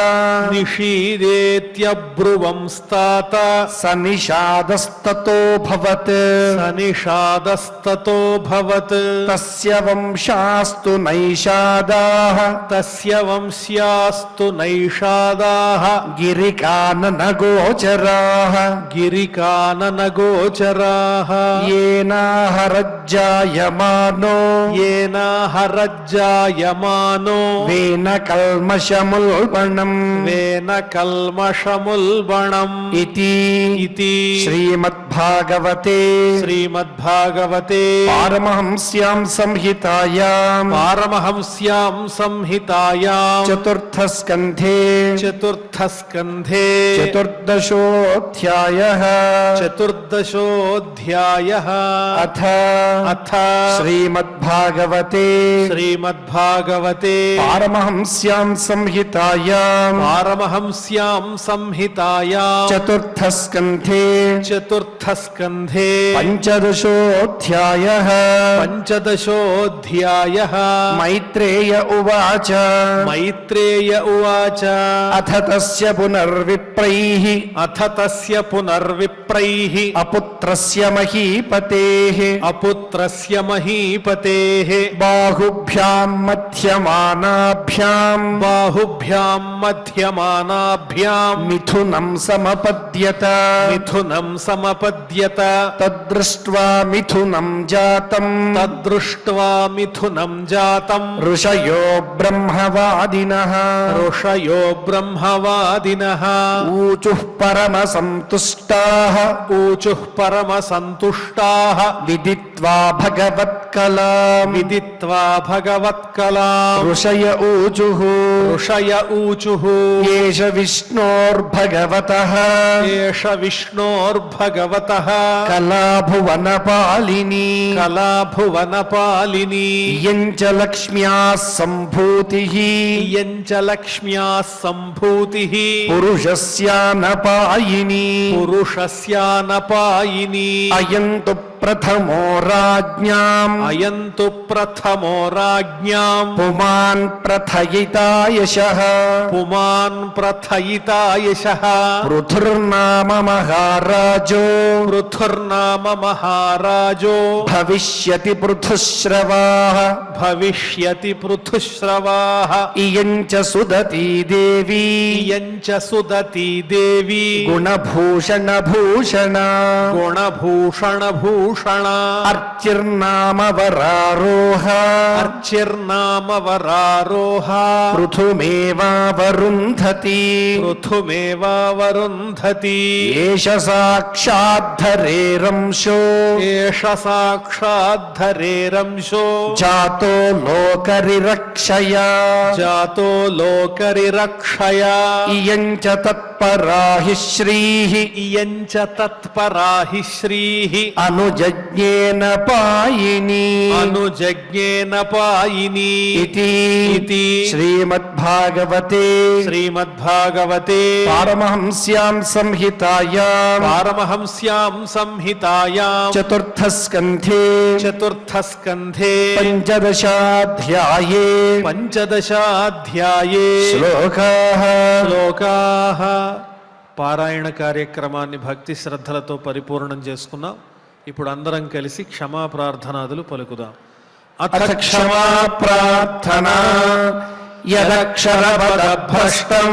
నిషీదేత్యబ్రువం స్తాత సనిషాదస్తతో భవత్ సనిషాదస్తతో భవత్ తస్య వంశాస్తు నైషాదాః తస్య వంశ్యాస్తు నైషాదాః గిరికాననగోచరాः గిరికాననగోచరాः ఏనాహరజ్జాయమానో ఏనాహరజ్జాయమానో వేన కల్మషముల్బణం వేన కల్మషముల్బణం ఇతి ఇతి శ్రీమద్భాగవతే శ్రీమద్భాగవతే పారమహంస్యాం సంహితాయాం పారమహంస్యాం సంహితాయాం చతుర్థస్కంధే చతుర్థస్కంధే చతుర్దశోऽధ్యాయः చతుర్దశోऽధ్యాయः అథ అథ శ్రీమద్భాగవతే శ్రీమద్భాగవతే పారమహంస్యాం సంహితాయాం పారమహంస్యాం సంహితాయాం చతుర్థస్కంధే చతుర్థస్కంధే పంచదశోऽధ్యాయः పంచదశోऽధ్యాయः మైత్రేయ ఉవాచ మైత్రేయ ఉవాచ అథ తస్య పునర్విప్రైః అథ తస్య పునర్విప్రైః అపుత్రస్య మహీపతేః అపుత్రస్య మహీపతేః బాహుభ్యాం మధ్యమానాభ్యాం బాహుభ్యాం మధ్యమానాభ్యాం మిథునం సమపద్యత మిథునం సమపద్యత తద్దృష్ట్వా మిథునం జాతం తద్దృష్ట్వా మిథునం జాతం ఋషయో బ్రహ్మవాదినః ఋషయో బ్రహ్మవాదినః ఊచుః పరమసంతుష్టాః ఊచుః పరమసంతుష్టాః విదిత్వా భగవత్కలాం విదిత్వా భగవత్కలాం ఋషయ ఊచుః ఋషయ ఊచుః ఏష విష్ణోర్భగవతః ఏష విష్ణోర్భగవతః కళా భువనపాలిని కళా భువనపాలిని ఇయం చ లక్ష్మ్యాः సంభూతిః ఇయం చ లక్ష్మ్యాः సంభూతిః పురుషస్యానపాయిని పురుషస్యానపాయిని అయం తు ప్రథమో రాజ్ఞాం అయంతు ప్రథమో రాజ్ఞాం పుమాన్ ప్రథయితా యశః పుమాన్ ప్రథయితా యశః పృథుర్నామ మహారాజో పృథుర్నామ మహారాజో భవిష్యతి పృథుశ్రవాః భవిష్యతి పృథుశ్రవాః ఇయం చ సుదతీ దేవీ ఇయం చ సుదతీ దేవీ గుణభూషణ భూషణ గుణభూషణ భూషణ అర్చిర్నామ వరారోహ అర్చిర్నామ వరారోహ పృథుమేవావరుంధతి పృథుమేవావరుంధతి ఏష సాక్షాద్ధరేరంశో ఏష సాక్షాద్ధరేరంశో జాతో లోకరిరక్షయా జాతో లోకరిరక్షయా ఇయం చ తత్పరా హి శ్రీః ఇయం చ తత్పరా హి శ్రీః అనుజజ్ఞేన పాయిని అనుజజ్ఞేన పాయిని ఇతి ఇతి శ్రీమద్భాగవతే శ్రీమద్భాగవతే పారమహంస్యాం సంహితాయాం పారమహంస్యాం సంహితాయాం చతుర్థస్కంధే చతుర్థస్కంధే పంచదశాధ్యాయే పంచదశాధ్యాయే శ్లోకాః శ్లోకాః. పారాయణ కార్యక్రమాన్ని భక్తి శ్రద్ధలతో పరిపూర్ణం చేసుకున్నాం. ఇప్పుడు అందరం కలిసి క్షమా ప్రార్థనాదులు పలుకుదాం. అథ క్షమా ప్రార్థనా యదక్షరపదభ్రష్టం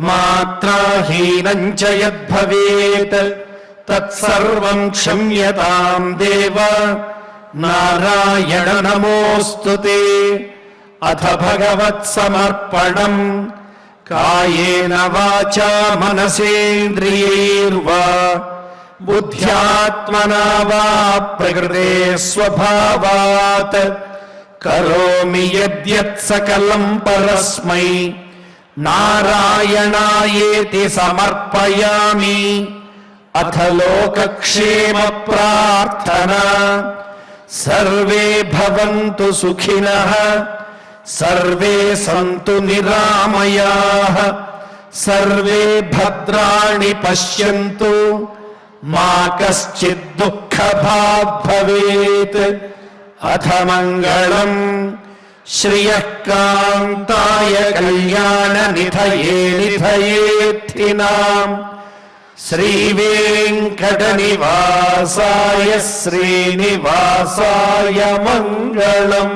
మాత్రాహీనం చ యద్భవేత్ తత్సర్వం క్షమ్యతాం దేవ నారాయణ నమోస్తుతే. అథ భగవత్సమర్పణం కాయేన వాచా మనసేంద్రియైర్వా బుద్ధ్యాత్మనా వా ప్రకృతే స్వభావాత్ కరోమి యద్యత్ సకలం పరస్మై నారాయణాయేతి సమర్పయామి. అథ లోకక్షేమ ప్రార్థనా సర్వే భవంతు సుఖినః సర్వే సంతు నిరామయాః సర్వే భద్రాణి పశ్యంతు మా కశ్చిద్ దుఃఖభాగ్ భవేత్. అథ మంగళం శ్రియః కాంతాయ కళ్యాణ నిధయే నిధయేత్థినాం శ్రీవేంకటనివాసాయ శ్రీనివాసాయ మంగళం.